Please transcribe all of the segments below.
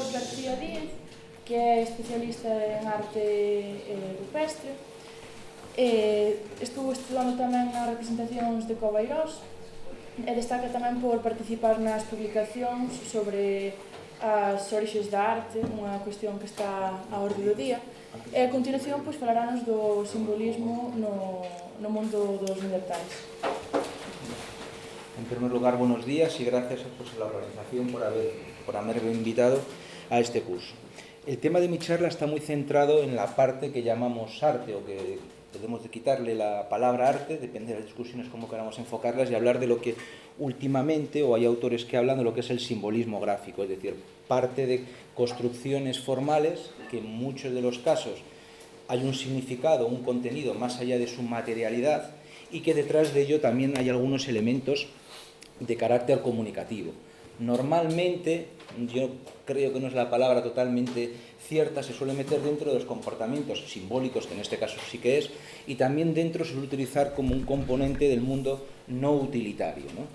Carlos García Díez, que é especialista en arte rupestre. Estuvo estudando tamén as representacións de Covairós e destaca tamén por participar nas publicacións sobre as orixes da arte, unha cuestión que está á orde do día. E a continuación falarános do simbolismo no mundo dos neandertais. En primer lugar, buenos días y gracias a la organización por haberme invitado a este curso. El tema de mi charla está muy centrado en la parte que llamamos arte, o que podemos quitarle la palabra arte, depende de las discusiones cómo queramos enfocarlas, y hablar de lo que últimamente, o hay autores que hablan de lo que es el simbolismo gráfico, es decir, parte de construcciones formales que en muchos de los casos hay un significado, un contenido más allá de su materialidad, y que detrás de ello también hay algunos elementos de carácter comunicativo. Normalmente, yo creo que no es la palabra totalmente cierta, se suele meter dentro de los comportamientos simbólicos, que en este caso sí que es, y también dentro se suele utilizar como un componente del mundo no utilitario, ¿no?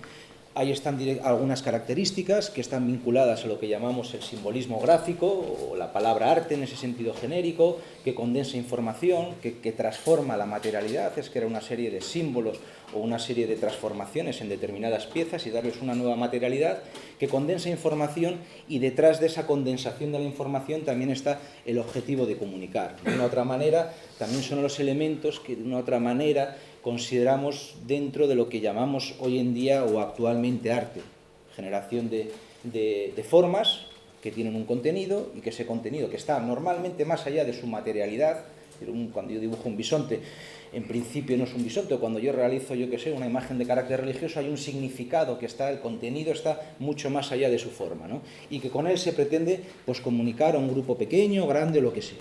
Ahí están algunas características que están vinculadas a lo que llamamos el simbolismo gráfico, o la palabra arte en ese sentido genérico, que condensa información, que transforma la materialidad, es crear una serie de símbolos o una serie de transformaciones en determinadas piezas y darles una nueva materialidad, que condensa información, y detrás de esa condensación de la información también está el objetivo de comunicar. De una u otra manera, también son los elementos que de una u otra manera consideramos dentro de lo que llamamos hoy en día o actualmente arte. Generación de formas que tienen un contenido, y que ese contenido, que está normalmente más allá de su materialidad, cuando yo dibujo un bisonte, en principio no es un bisonte, o cuando yo realizo, yo qué sé, una imagen de carácter religioso, hay un significado que está, el contenido está mucho más allá de su forma, ¿no? Y que con él se pretende pues comunicar a un grupo pequeño, grande, lo que sea.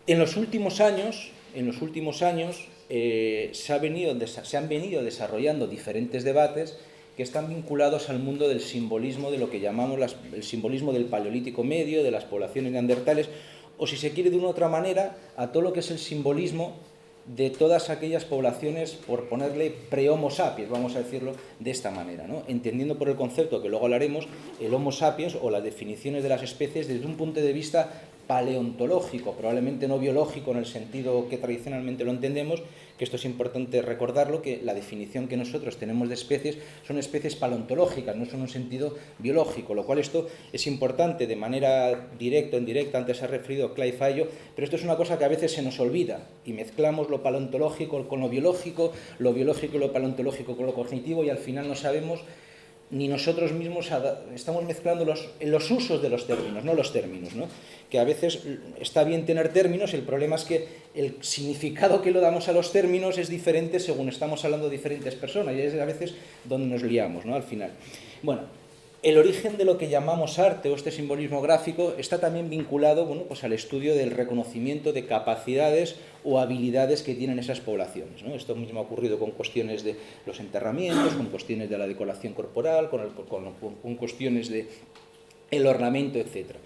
En los últimos años se han venido desarrollando diferentes debates que están vinculados al mundo del simbolismo, de lo que llamamos el simbolismo del Paleolítico Medio, de las poblaciones neandertales, o si se quiere de una u otra manera, a todo lo que es el simbolismo de todas aquellas poblaciones, por ponerle pre-Homo sapiens, vamos a decirlo de esta manera, ¿no? Entendiendo por el concepto que luego hablaremos, el Homo sapiens o las definiciones de las especies desde un punto de vista paleontológico, probablemente no biológico en el sentido que tradicionalmente lo entendemos, que esto es importante recordarlo, que la definición que nosotros tenemos de especies son especies paleontológicas, no son un sentido biológico, lo cual esto es importante de manera directa o indirecta, antes se ha referido Clive a ello, pero esto es una cosa que a veces se nos olvida y mezclamos lo paleontológico con lo biológico y lo paleontológico con lo cognitivo, y al final no sabemos ni nosotros mismos estamos mezclando los usos de los términos, no los términos, ¿no? Que a veces está bien tener términos, el problema es que el significado que lo damos a los términos es diferente según estamos hablando de diferentes personas, y es a veces donde nos liamos, ¿no? Al final. Bueno, el origen de lo que llamamos arte o este simbolismo gráfico está también vinculado, bueno, pues al estudio del reconocimiento de capacidades o habilidades que tienen esas poblaciones, ¿no? Esto mismo ha ocurrido con cuestiones de los enterramientos, con cuestiones de la decoración corporal, con cuestiones del ornamento, etc.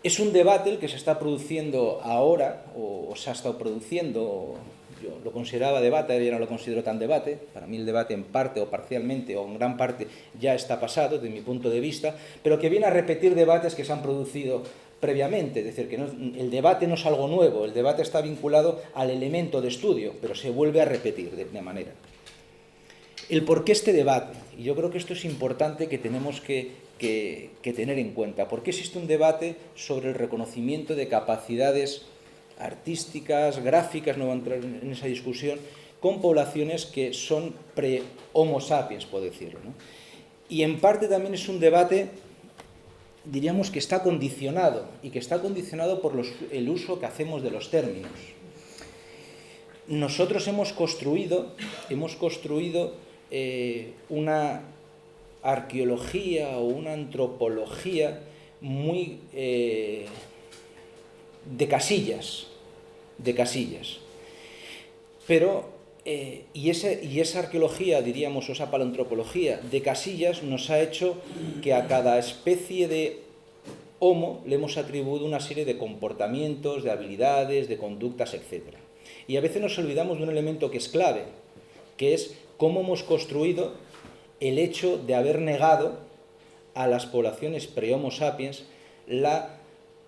Es un debate el que se está produciendo ahora, o se ha estado produciendo. Yo lo consideraba debate, ya no lo considero tan debate. Para mí el debate en parte o parcialmente o en gran parte ya está pasado desde mi punto de vista, pero que viene a repetir debates que se han producido previamente. Es decir, que el debate no es algo nuevo, el debate está vinculado al elemento de estudio, pero se vuelve a repetir de manera. El por qué este debate, y yo creo que esto es importante que tenemos que tener en cuenta. ¿Por qué existe un debate sobre el reconocimiento de capacidades artísticas, gráficas, no voy a entrar en esa discusión, con poblaciones que son pre-Homo sapiens, puedo decirlo, ¿no? Y en parte también es un debate, diríamos, que está condicionado, y que está condicionado por el uso que hacemos de los términos. Nosotros hemos construido una arqueología o una antropología muy de casillas, pero y esa arqueología, diríamos, o esa paleoantropología de casillas nos ha hecho que a cada especie de Homo le hemos atribuido una serie de comportamientos, de habilidades, de conductas, etc. Y a veces nos olvidamos de un elemento que es clave, que es cómo hemos construido el hecho de haber negado a las poblaciones pre-Homo sapiens la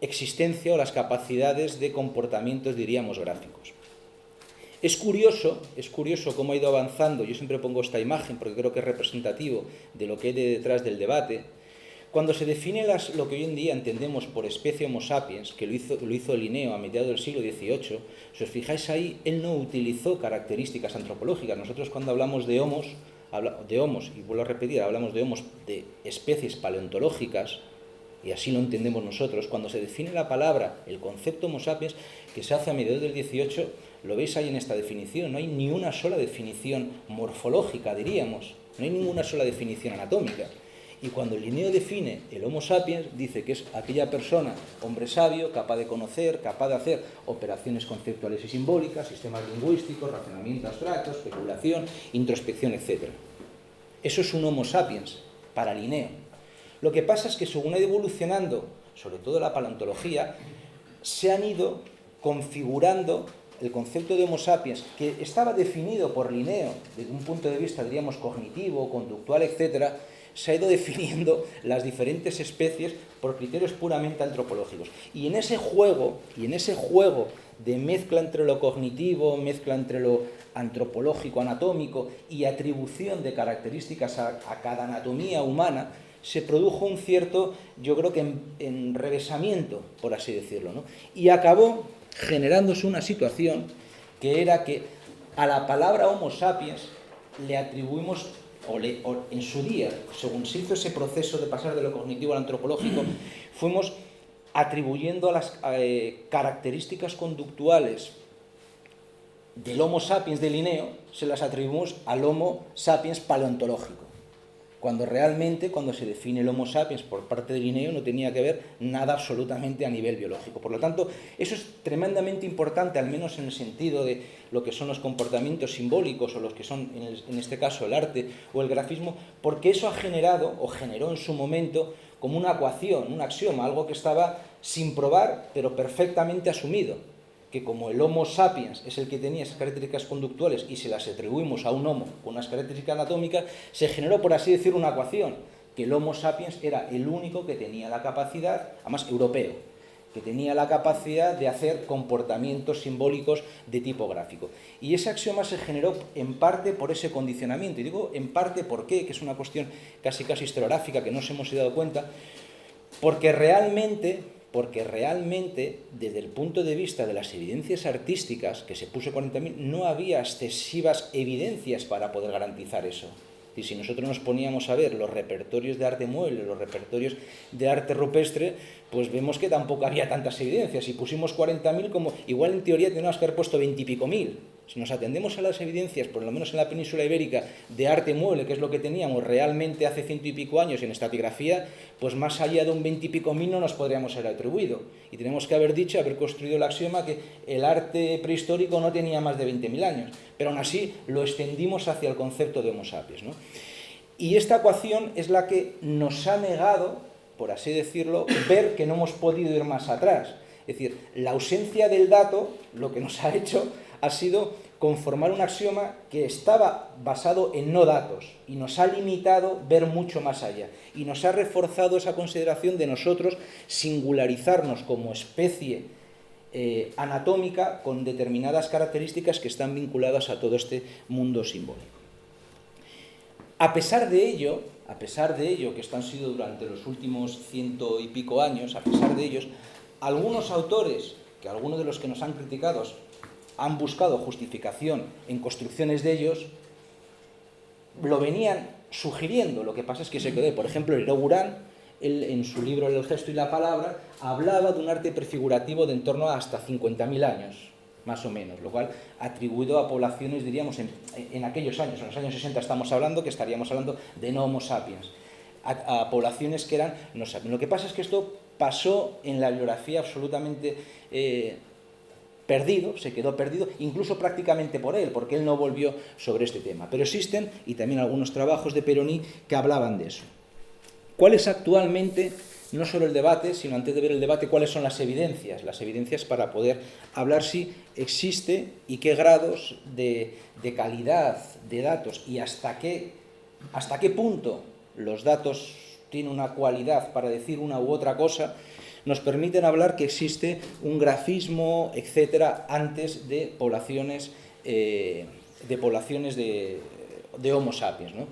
existencia o las capacidades de comportamientos, diríamos, gráficos. Es curioso cómo ha ido avanzando. Yo siempre pongo esta imagen porque creo que es representativo de lo que hay detrás del debate. Cuando se define lo que hoy en día entendemos por especie Homo sapiens, que lo hizo Linneo a mediados del siglo XVIII, si os fijáis ahí, él no utilizó características antropológicas. Nosotros cuando hablamos de homos, y vuelvo a repetir, hablamos de homos de especies paleontológicas, y así lo entendemos nosotros. Cuando se define la palabra, el concepto Homo sapiens, que se hace a mediados del XVIII, lo veis ahí en esta definición, no hay ni una sola definición morfológica, diríamos, no hay ninguna sola definición anatómica. Y cuando Linneo define el Homo sapiens, dice que es aquella persona, hombre sabio, capaz de conocer, capaz de hacer operaciones conceptuales y simbólicas, sistemas lingüísticos, razonamiento abstracto, especulación, introspección, etc. Eso es un Homo sapiens para Linneo. Lo que pasa es que según ha ido evolucionando, sobre todo la paleontología, se han ido configurando el concepto de Homo sapiens, que estaba definido por Linneo desde un punto de vista, diríamos, cognitivo, conductual, etc., se ha ido definiendo las diferentes especies por criterios puramente antropológicos. Y en ese juego de mezcla entre lo cognitivo, mezcla entre lo antropológico, anatómico y atribución de características a cada anatomía humana, se produjo un cierto, yo creo que enrevesamiento, por así decirlo, ¿no? Y acabó generándose una situación que era que a la palabra Homo sapiens le atribuimos, o en su día, según se hizo ese proceso de pasar de lo cognitivo al antropológico, fuimos atribuyendo a las características conductuales del Homo sapiens de Linneo, se las atribuimos al Homo sapiens paleontológico, cuando realmente, cuando se define el Homo sapiens por parte de Linneo, no tenía que ver nada absolutamente a nivel biológico. Por lo tanto, eso es tremendamente importante, al menos en el sentido de lo que son los comportamientos simbólicos o los que son, en este caso, el arte o el grafismo, porque eso ha generado, o generó en su momento, como una ecuación, un axioma, algo que estaba sin probar, pero perfectamente asumido, que como el Homo sapiens es el que tenía esas características conductuales y se las atribuimos a un Homo con unas características anatómicas, se generó, por así decir, una ecuación, que el Homo sapiens era el único que tenía la capacidad, además europeo, que tenía la capacidad de hacer comportamientos simbólicos de tipo gráfico. Y ese axioma se generó en parte por ese condicionamiento. Y digo en parte ¿por qué? Que es una cuestión casi historiográfica que no nos hemos dado cuenta, porque realmente, desde el punto de vista de las evidencias artísticas, que se puso 40.000, no había excesivas evidencias para poder garantizar eso. Y si nosotros nos poníamos a ver los repertorios de arte mueble, los repertorios de arte rupestre, pues vemos que tampoco había tantas evidencias. Si pusimos 40.000, como igual en teoría teníamos que haber puesto 20 y pico mil. Si nos atendemos a las evidencias, por lo menos en la península ibérica, de arte mueble, que es lo que teníamos realmente hace 100 y pico años en estratigrafía, pues más allá de un 20 y pico mil no nos podríamos haber atribuido. Y tenemos que haber dicho, haber construido el axioma que el arte prehistórico no tenía más de 20.000 años. Pero aún así lo extendimos hacia el concepto de Homo sapiens, ¿no? Y esta ecuación es la que nos ha negado, por así decirlo, ver que no hemos podido ir más atrás. Es decir, la ausencia del dato lo que nos ha hecho ha sido conformar un axioma que estaba basado en no datos y nos ha limitado ver mucho más allá y nos ha reforzado esa consideración de nosotros singularizarnos como especie anatómica con determinadas características que están vinculadas a todo este mundo simbólico. A pesar de ello, que esto han sido durante los últimos 100 y pico años, a pesar de ellos, algunos autores, que algunos de los que nos han criticado han buscado justificación en construcciones de ellos, lo venían sugiriendo. Lo que pasa es que se quedó. Por ejemplo, Lero Gurán, en su libro El gesto y la palabra, hablaba de un arte prefigurativo de en torno a hasta 50.000 años, más o menos, lo cual atribuido a poblaciones, diríamos, en aquellos años, en los años 60 estamos hablando, que estaríamos hablando de no Homo sapiens, a poblaciones que eran no sapiens. Lo que pasa es que esto pasó en la bibliografía absolutamente perdido, se quedó perdido, incluso prácticamente por él, porque él no volvió sobre este tema. Pero existen, y también algunos trabajos de Peroni, que hablaban de eso. ¿Cuál es actualmente, no solo el debate, sino antes de ver el debate, cuáles son las evidencias? Las evidencias para poder hablar si existe y qué grados de calidad de datos y hasta qué punto los datos tiene una cualidad para decir una u otra cosa, nos permiten hablar que existe un grafismo, etcétera, antes de poblaciones de Homo sapiens, ¿no?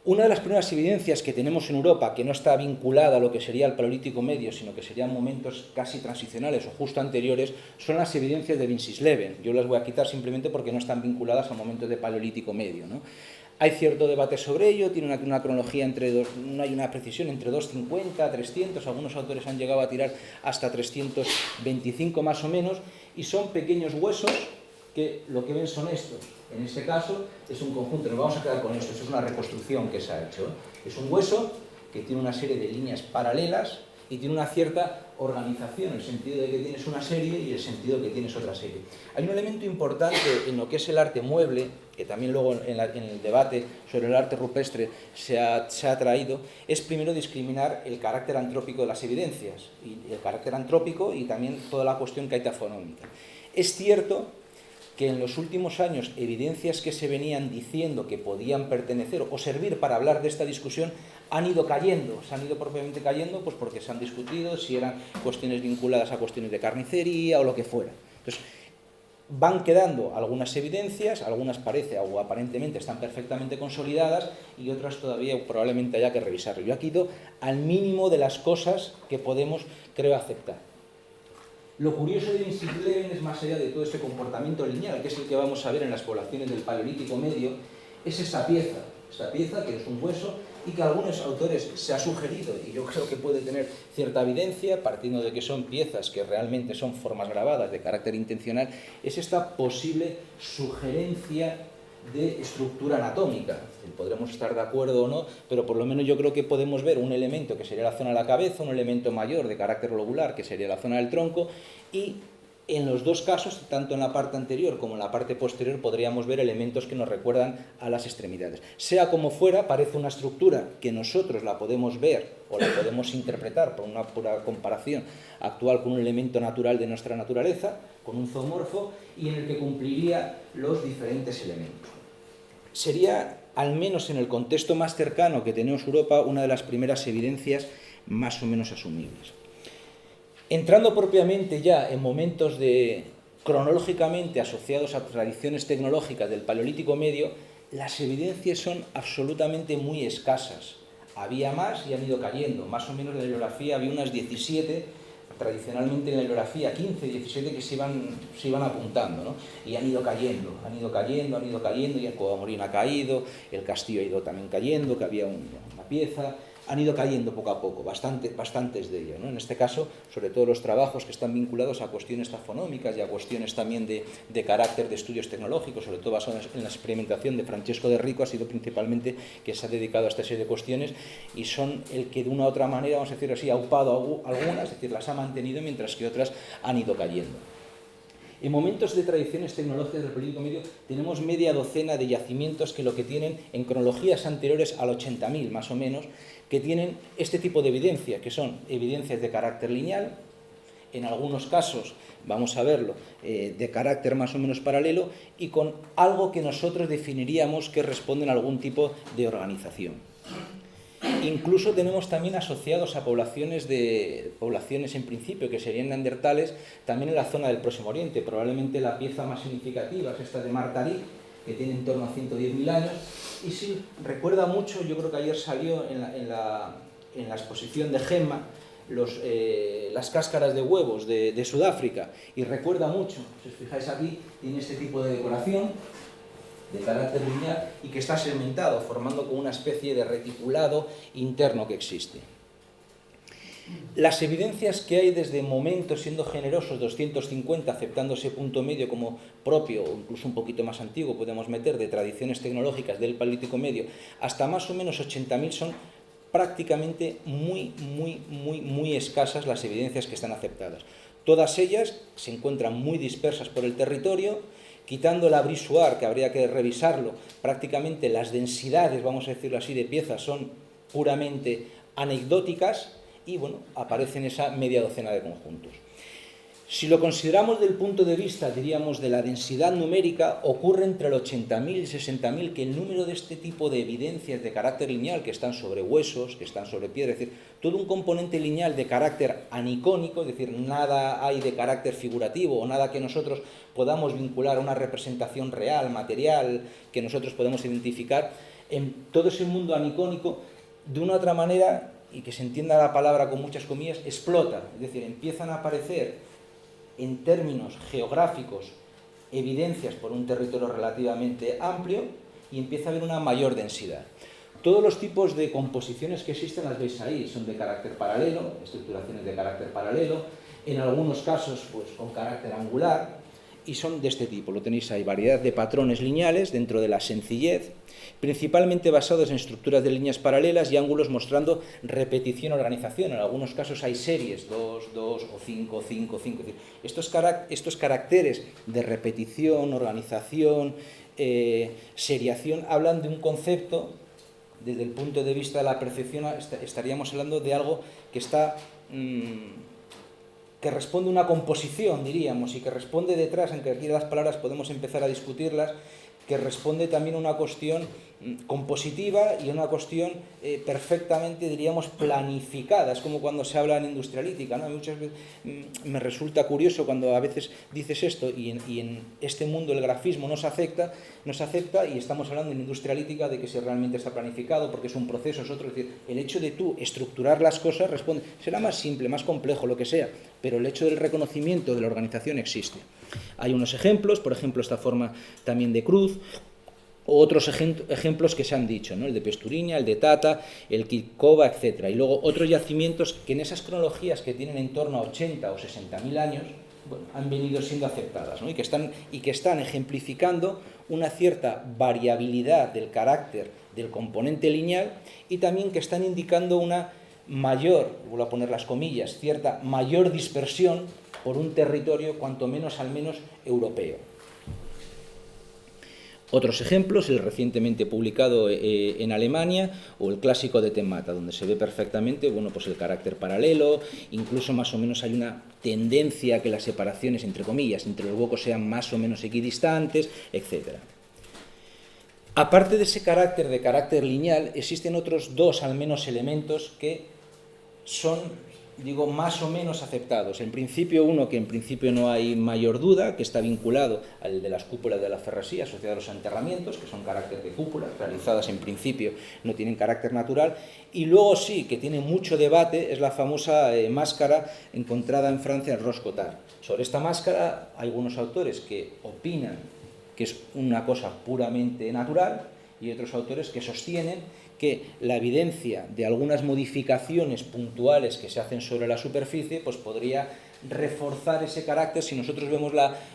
Una de las primeras evidencias que tenemos en Europa, que no está vinculada a lo que sería el Paleolítico Medio, sino que serían momentos casi transicionales o justo anteriores, son las evidencias de Windschleben. Yo las voy a quitar simplemente porque no están vinculadas a momentos de Paleolítico Medio, ¿no? Hay cierto debate sobre ello, tiene una cronología no hay una precisión, entre 250, 300, algunos autores han llegado a tirar hasta 325 más o menos, y son pequeños huesos que lo que ven son estos. En este caso es un conjunto, nos vamos a quedar con esto, es una reconstrucción que se ha hecho. Es un hueso que tiene una serie de líneas paralelas y tiene una cierta organización, el sentido de que tienes una serie y el sentido de que tienes otra serie. Hay un elemento importante en lo que es el arte mueble, que también luego en el debate sobre el arte rupestre se ha traído, es primero discriminar el carácter antrópico de las evidencias, y el carácter antrópico y también toda la cuestión caitafonómica. Es cierto que en los últimos años evidencias que se venían diciendo que podían pertenecer o servir para hablar de esta discusión han ido cayendo, se han ido propiamente cayendo pues porque se han discutido si eran cuestiones vinculadas a cuestiones de carnicería o lo que fuera. Entonces, van quedando algunas evidencias, algunas parece o aparentemente están perfectamente consolidadas y otras todavía probablemente haya que revisarlo. Yo aquí he ido al mínimo de las cosas que podemos, creo, aceptar. Lo curioso de Windschleben es, más allá de todo este comportamiento lineal, que es el que vamos a ver en las poblaciones del Paleolítico Medio, es esta pieza que es un hueso y que a algunos autores se ha sugerido, y yo creo que puede tener cierta evidencia, partiendo de que son piezas que realmente son formas grabadas de carácter intencional, es esta posible sugerencia de estructura anatómica. Podremos estar de acuerdo o no, pero por lo menos yo creo que podemos ver un elemento que sería la zona de la cabeza, un elemento mayor de carácter lobular que sería la zona del tronco, y en los dos casos, tanto en la parte anterior como en la parte posterior, podríamos ver elementos que nos recuerdan a las extremidades. Sea como fuera, parece una estructura que nosotros la podemos ver o la podemos interpretar por una pura comparación actual con un elemento natural de nuestra naturaleza, con un zoomorfo, y en el que cumpliría los diferentes elementos. Sería, al menos en el contexto más cercano que tenemos Europa, una de las primeras evidencias más o menos asumibles. Entrando propiamente ya en momentos cronológicamente asociados a tradiciones tecnológicas del Paleolítico Medio, las evidencias son absolutamente muy escasas. Había más y han ido cayendo. Más o menos en la bibliografía había unas 17, tradicionalmente en la bibliografía 15, 17 que se iban apuntando, ¿no? Y han ido cayendo, y el Covamorín ha caído, el castillo ha ido también cayendo, que había una pieza. Han ido cayendo poco a poco, bastantes de ellos, ¿no? En este caso, sobre todo los trabajos que están vinculados a cuestiones taxonómicas y a cuestiones también de carácter de estudios tecnológicos, sobre todo basados en la experimentación de Francesco de Rico, ha sido principalmente que se ha dedicado a esta serie de cuestiones y son el que de una u otra manera, vamos a decir así, ha upado algunas, es decir, las ha mantenido, mientras que otras han ido cayendo. En momentos de tradiciones tecnológicas del Paleolítico Medio tenemos media docena de yacimientos que lo que tienen en cronologías anteriores al 80.000 más o menos, que tienen este tipo de evidencia, que son evidencias de carácter lineal, en algunos casos, vamos a verlo, de carácter más o menos paralelo y con algo que nosotros definiríamos que responden a algún tipo de organización. Incluso tenemos también asociados a poblaciones en principio que serían neandertales también en la zona del Próximo Oriente. Probablemente la pieza más significativa es esta de Martarik, que tiene en torno a 110.000 años, y sí, recuerda mucho, yo creo que ayer salió en la exposición de Gemma, las cáscaras de huevos de Sudáfrica, y recuerda mucho, si os fijáis aquí, tiene este tipo de decoración de carácter lineal y que está segmentado, formando como una especie de reticulado interno que existe. Las evidencias que hay desde momentos, siendo generosos, 250, aceptando ese punto medio como propio o incluso un poquito más antiguo, podemos meter de tradiciones tecnológicas del Paleolítico Medio, hasta más o menos 80.000 son prácticamente muy escasas las evidencias que están aceptadas. Todas ellas se encuentran muy dispersas por el territorio, quitando la Brissoir, que habría que revisarlo, prácticamente las densidades, vamos a decirlo así, de piezas son puramente anecdóticas y, bueno, aparecen esa media docena de conjuntos. Si lo consideramos del punto de vista, diríamos, de la densidad numérica, ocurre entre el 80.000 y 60.000 que el número de este tipo de evidencias de carácter lineal, que están sobre huesos, que están sobre piedra, es decir, todo un componente lineal de carácter anicónico, es decir, nada hay de carácter figurativo o nada que nosotros podamos vincular a una representación real, material, que nosotros podemos identificar, en todo ese mundo anicónico, de una u otra manera, y que se entienda la palabra con muchas comillas, explota, es decir, empiezan a aparecer en términos geográficos, evidencias por un territorio relativamente amplio y empieza a haber una mayor densidad. Todos los tipos de composiciones que existen las veis ahí, son de carácter paralelo, estructuraciones de carácter paralelo, en algunos casos pues con carácter angular, y son de este tipo. Lo tenéis ahí, variedad de patrones lineales dentro de la sencillez, principalmente basados en estructuras de líneas paralelas y ángulos mostrando repetición o organización. En algunos casos hay series, 2, 2 o 5, 5, 5. Estos caracteres de repetición, organización, seriación, hablan de un concepto, desde el punto de vista de la percepción, estaríamos hablando de algo que está... que responde a una composición, diríamos, y que responde detrás, aunque aquí las palabras podemos empezar a discutirlas, que responde también a una cuestión compositiva y a una cuestión perfectamente, diríamos, planificada. Es como cuando se habla en industrialítica, ¿no? Muchas veces me resulta curioso cuando a veces dices esto y en este mundo el grafismo no se acepta y estamos hablando en industrialítica de que si realmente está planificado, porque es un proceso, es otro. Es decir, el hecho de tú estructurar las cosas responde, será más simple, más complejo, lo que sea, pero el hecho del reconocimiento de la organización existe. Hay unos ejemplos, por ejemplo, esta forma también de cruz, o otros ejemplos que se han dicho, ¿no? El de Pesturiña, el de Tata, el Kirkova, etc. Y luego otros yacimientos que en esas cronologías que tienen en torno a 80 o 60.000 años, bueno, han venido siendo aceptadas, ¿no? y que están ejemplificando una cierta variabilidad del carácter del componente lineal y también que están indicando una mayor, vuelvo a poner las comillas, cierta mayor dispersión por un territorio cuanto menos al menos europeo. Otros ejemplos, el recientemente publicado en Alemania o el clásico de Temata, donde se ve perfectamente bueno, pues el carácter paralelo, incluso más o menos hay una tendencia a que las separaciones, entre comillas, entre los huecos sean más o menos equidistantes, etc. Aparte de ese carácter de carácter lineal, existen otros dos al menos elementos que son, digo, más o menos aceptados. En principio, uno que en principio no hay mayor duda, que está vinculado al de las cúpulas de la ferrasía, asociado a los enterramientos, que son carácter de cúpulas, realizadas en principio no tienen carácter natural, y luego sí, que tiene mucho debate, es la famosa máscara encontrada en Francia en Roche-Cotard. Sobre esta máscara hay algunos autores que opinan que es una cosa puramente natural, y otros autores que sostienen que la evidencia de algunas modificaciones puntuales que se hacen sobre la superficie pues podría reforzar ese carácter. Si nosotros vemos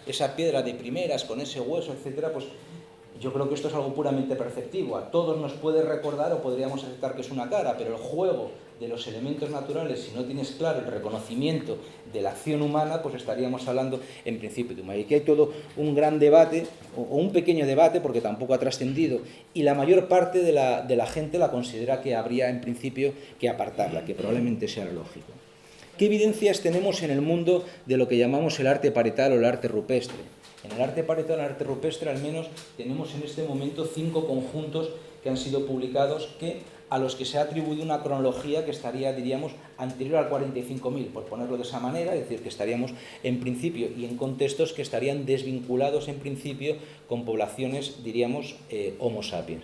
esa piedra de primeras con ese hueso, etcétera, pues yo creo que esto es algo puramente perceptivo. A todos nos puede recordar o podríamos aceptar que es una cara, pero el juego de los elementos naturales, si no tienes claro el reconocimiento de la acción humana, pues estaríamos hablando en principio de humano. Y aquí hay todo un gran debate, o un pequeño debate, porque tampoco ha trascendido, y la mayor parte de la gente la considera que habría en principio que apartarla, que probablemente sea lógico. ¿Qué evidencias tenemos en el mundo de lo que llamamos el arte parietal o el arte rupestre? En el arte parietal, el arte rupestre, al menos tenemos en este momento 5 conjuntos que han sido publicados a los que se ha atribuido una cronología que estaría, diríamos, anterior al 45.000, por ponerlo de esa manera, es decir, que estaríamos en principio y en contextos que estarían desvinculados en principio con poblaciones, diríamos, Homo sapiens.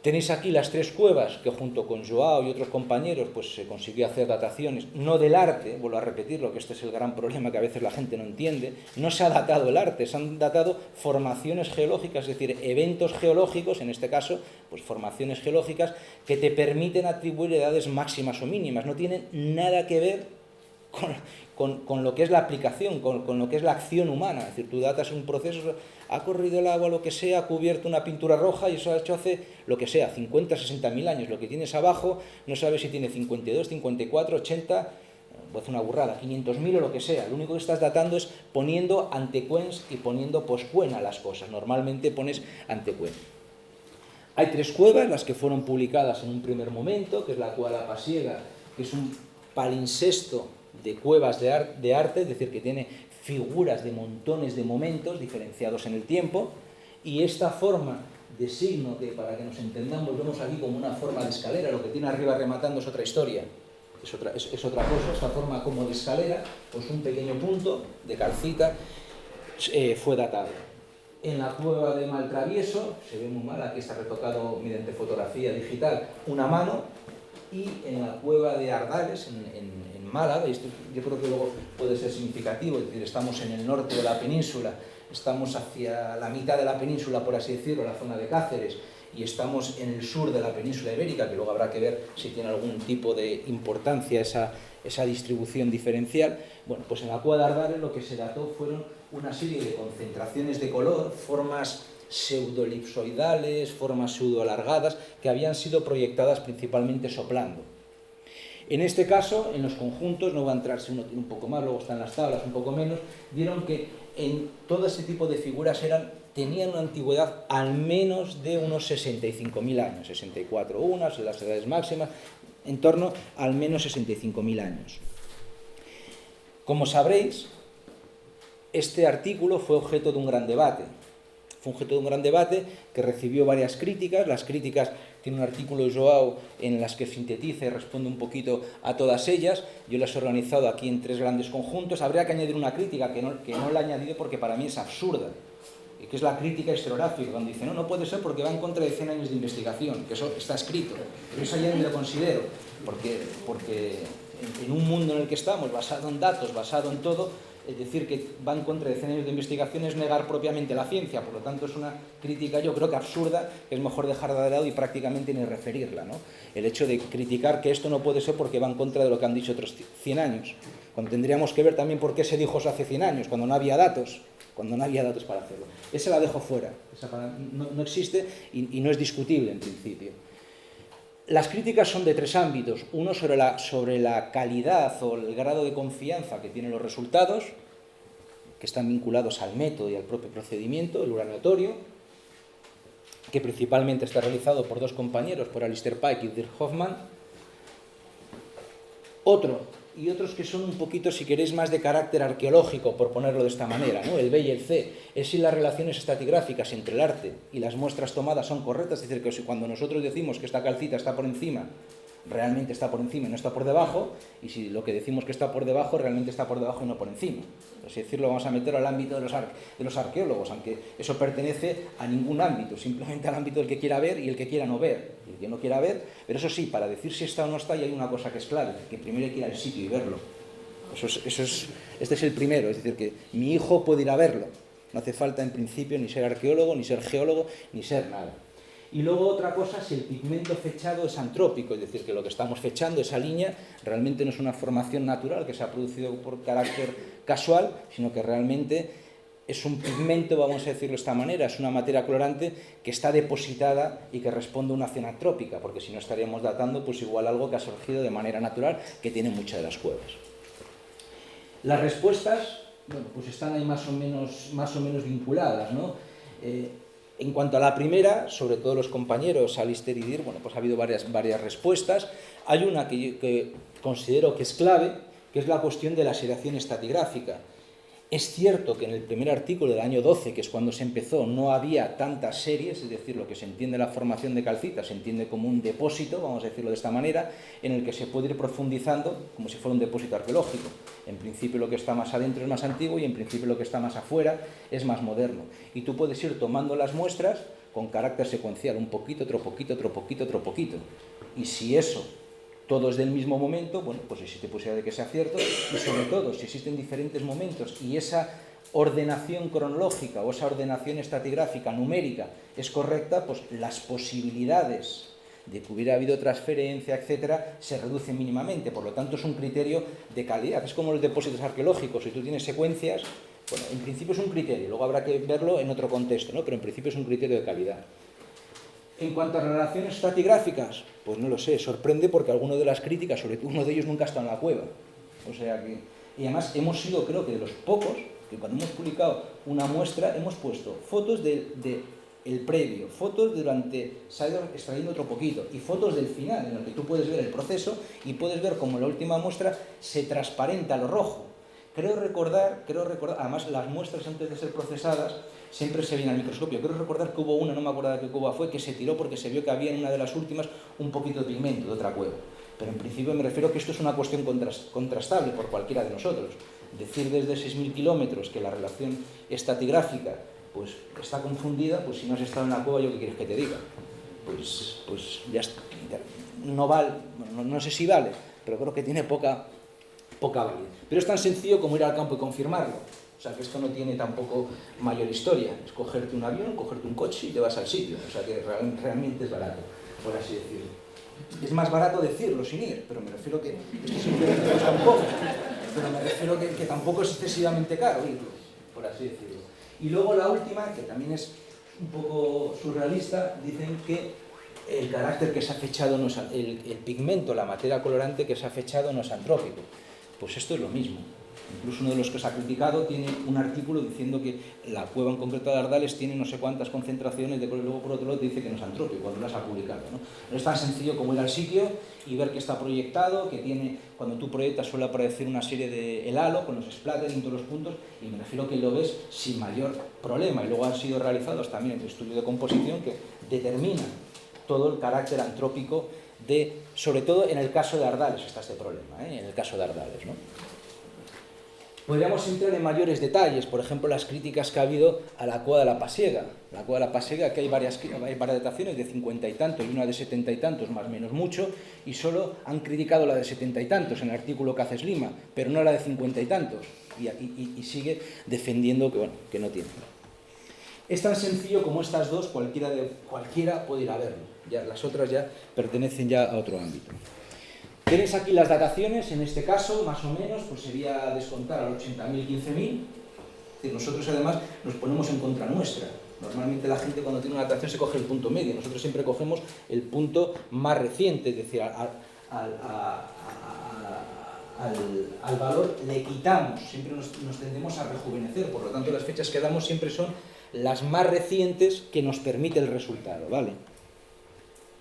Tenéis aquí las 3 cuevas que junto con Joao y otros compañeros pues se consiguió hacer dataciones, no del arte, vuelvo a repetirlo, que este es el gran problema que a veces la gente no entiende, no se ha datado el arte, se han datado formaciones geológicas, es decir, eventos geológicos, en este caso, pues formaciones geológicas que te permiten atribuir edades máximas o mínimas, no tienen nada que ver con lo que es la aplicación, con lo que es la acción humana. Es decir, tú datas un proceso, ha corrido el agua, lo que sea, ha cubierto una pintura roja y eso ha hecho hace, lo que sea, 50, 60.000 años. Lo que tienes abajo no sabes si tiene 52, 54, 80, voy a hacer una burrada, 500.000 o lo que sea. Lo único que estás datando es poniendo antecuens y poniendo poscuen a las cosas. Normalmente pones antecuen. Hay 3 cuevas, las que fueron publicadas en un primer momento, que es la cueva de la Pasiega, que es un palincesto de cuevas de arte, es decir, que tiene figuras de montones de momentos diferenciados en el tiempo, y esta forma de signo, que para que nos entendamos vemos aquí como una forma de escalera, lo que tiene arriba rematando es otra historia, es otra cosa, esta forma como de escalera, pues un pequeño punto de calcita fue datado. En la cueva de Maltravieso, se ve muy mal, aquí está retocado mediante fotografía digital, una mano, y en la cueva de Ardales, en Málaga, y esto yo creo que luego puede ser significativo, es decir, estamos en el norte de la península, estamos hacia la mitad de la península, por así decirlo, la zona de Cáceres, y estamos en el sur de la península ibérica, que luego habrá que ver si tiene algún tipo de importancia esa distribución diferencial. Bueno, pues en la cueva de Ardales lo que se dató fueron una serie de concentraciones de color, formas pseudoelipsoidales, formas pseudoalargadas, que habían sido proyectadas principalmente soplando. En este caso, en los conjuntos, no va a entrar si uno tiene un poco más, luego están las tablas un poco menos, dieron que en todo ese tipo de figuras tenían una antigüedad al menos de unos 65.000 años, 64 unas, en las edades máximas, en torno a al menos 65.000 años. Como sabréis, este artículo fue objeto de un gran debate. Fue objeto de un gran debate que recibió varias críticas. Las críticas, tiene un artículo de Joao en las que sintetiza y responde un poquito a todas ellas. Yo las he organizado aquí en 3 grandes conjuntos. Habría que añadir una crítica que no la he añadido porque para mí es absurda, y que es la crítica historiográfica, donde dice, no puede ser porque va en contra de 100 años de investigación, que eso está escrito. Pero eso ya ni lo considero, porque en un mundo en el que estamos, basado en datos, basado en todo, es decir, que va en contra de 100 años de investigación es negar propiamente la ciencia. Por lo tanto, es una crítica, yo creo que absurda, que es mejor dejarla de lado y prácticamente ni referirla, ¿no? El hecho de criticar que esto no puede ser porque va en contra de lo que han dicho otros 100 años, cuando tendríamos que ver también por qué se dijo eso hace 100 años, cuando no había datos para hacerlo. Esa la dejo fuera, no existe y no es discutible en principio. Las críticas son de 3 ámbitos. Uno sobre la calidad o el grado de confianza que tienen los resultados, que están vinculados al método y al propio procedimiento, el uranolotorio, que principalmente está realizado por 2 compañeros, por Alistair Pike y Dirk Hoffman. Otros que son un poquito, si queréis, más de carácter arqueológico, por ponerlo de esta manera, ¿no? El B y el C, es si las relaciones estratigráficas entre el arte y las muestras tomadas son correctas, es decir, que si cuando nosotros decimos que esta calcita está por encima, realmente está por encima y no está por debajo, y si lo que decimos que está por debajo, realmente está por debajo y no por encima. Por así decirlo, vamos a meter al ámbito de los arqueólogos, aunque eso pertenece a ningún ámbito, simplemente al ámbito del que quiera ver y el que quiera no ver, y el que no quiera ver, pero eso sí, para decir si está o no está, y hay una cosa que es clave, que primero hay que ir al sitio y verlo. Este es el primero, es decir, que mi hijo puede ir a verlo, no hace falta en principio ni ser arqueólogo, ni ser geólogo, ni ser nada. Y luego otra cosa, si el pigmento fechado es antrópico, es decir, que lo que estamos fechando, esa línea, realmente no es una formación natural que se ha producido por carácter casual, sino que realmente es un pigmento, vamos a decirlo de esta manera, es una materia colorante que está depositada y que responde a una acción antrópica, porque si no estaríamos datando pues igual algo que ha surgido de manera natural, que tiene muchas de las cuevas. Las respuestas, bueno, pues están ahí más o menos vinculadas, ¿no? En cuanto a la primera, sobre todo los compañeros Alistair y Dirk, bueno, pues ha habido varias respuestas. Hay una que considero que es clave, que es la cuestión de la seriación estratigráfica. Es cierto que en el primer artículo del año 12, que es cuando se empezó, no había tantas series, es decir, lo que se entiende la formación de calcita se entiende como un depósito, vamos a decirlo de esta manera, en el que se puede ir profundizando como si fuera un depósito arqueológico. En principio lo que está más adentro es más antiguo y en principio lo que está más afuera es más moderno. Y tú puedes ir tomando las muestras con carácter secuencial, un poquito, otro poquito, otro poquito, otro poquito. Y si eso todo es del mismo momento, bueno, pues existe posibilidad de que sea cierto, y sobre todo, si existen diferentes momentos y esa ordenación cronológica o esa ordenación estratigráfica numérica es correcta, pues las posibilidades de que hubiera habido transferencia, etcétera, se reducen mínimamente. Por lo tanto, es un criterio de calidad. Es como los depósitos arqueológicos. Si tú tienes secuencias, bueno, en principio es un criterio, luego habrá que verlo en otro contexto, ¿no? Pero en principio es un criterio de calidad. En cuanto a relaciones estratigráficas, pues no lo sé, sorprende porque algunas de las críticas, sobre todo uno de ellos, nunca ha estado en la cueva. O sea que, y además hemos sido, creo que de los pocos, que cuando hemos publicado una muestra, hemos puesto fotos de el previo, fotos durante, se ha ido extrayendo otro poquito, y fotos del final, en el que tú puedes ver el proceso y puedes ver cómo la última muestra se transparenta lo rojo. Creo recordar, además las muestras antes de ser procesadas siempre se ven al microscopio. Creo recordar que hubo una, no me acuerdo de qué cueva fue, que se tiró porque se vio que había en una de las últimas un poquito de pigmento de otra cueva. Pero en principio me refiero que esto es una cuestión contrastable por cualquiera de nosotros. Decir desde 6.000 kilómetros que la relación estratigráfica pues está confundida, pues si no has estado en la cueva, ¿yo qué quieres que te diga? Pues ya está. No vale, no sé si vale, pero creo que tiene poca validez. Pero es tan sencillo como ir al campo y confirmarlo. O sea, que esto no tiene tampoco mayor historia. Es cogerte un avión, cogerte un coche y te vas al sitio. O sea, que realmente es barato, por así decirlo. Es más barato decirlo sin ir, pero me refiero que esto simplemente cuesta un poco. Pero me refiero que tampoco es excesivamente caro irlo, por así decirlo. Y luego la última, que también es un poco surrealista, dicen que el carácter que se ha fechado, no es, el pigmento, la materia colorante que se ha fechado no es antrópico. Pues esto es lo mismo. Incluso uno de los que se ha criticado tiene un artículo diciendo que la cueva en concreto de Ardales tiene no sé cuántas concentraciones, de luego por otro lado te dice que no es antrópico, cuando las ha publicado, ¿no? No es tan sencillo como ir al sitio y ver que está proyectado, que tiene, cuando tú proyectas suele aparecer una serie de el halo con los splatters en todos los puntos, y me refiero que lo ves sin mayor problema. Y luego han sido realizados también el estudio de composición que determina todo el carácter antrópico de, sobre todo en el caso de Ardales está este problema, en el caso de Ardales, ¿no? Podríamos entrar en mayores detalles, por ejemplo, las críticas que ha habido a la cueva de la Pasiega. La cueva de la Pasiega, que hay varias dataciones de 50 y tantos y una de 70 y tantos, más o menos mucho, y solo han criticado la de 70 y tantos en el artículo que haces Lima, pero no la de 50 y tantos, y sigue defendiendo que, bueno, que no tiene. Es tan sencillo como estas dos, cualquiera puede ir a verlo. Ya, las otras ya pertenecen ya a otro ámbito. Tenéis aquí las dataciones, en este caso, más o menos, pues sería descontar al 80.000, 15.000. Nosotros además nos ponemos en contra nuestra. Normalmente la gente cuando tiene una datación se coge el punto medio. Nosotros siempre cogemos el punto más reciente, es decir, al valor le quitamos, siempre nos tendemos a rejuvenecer. Por lo tanto, las fechas que damos siempre son las más recientes que nos permite el resultado, ¿vale?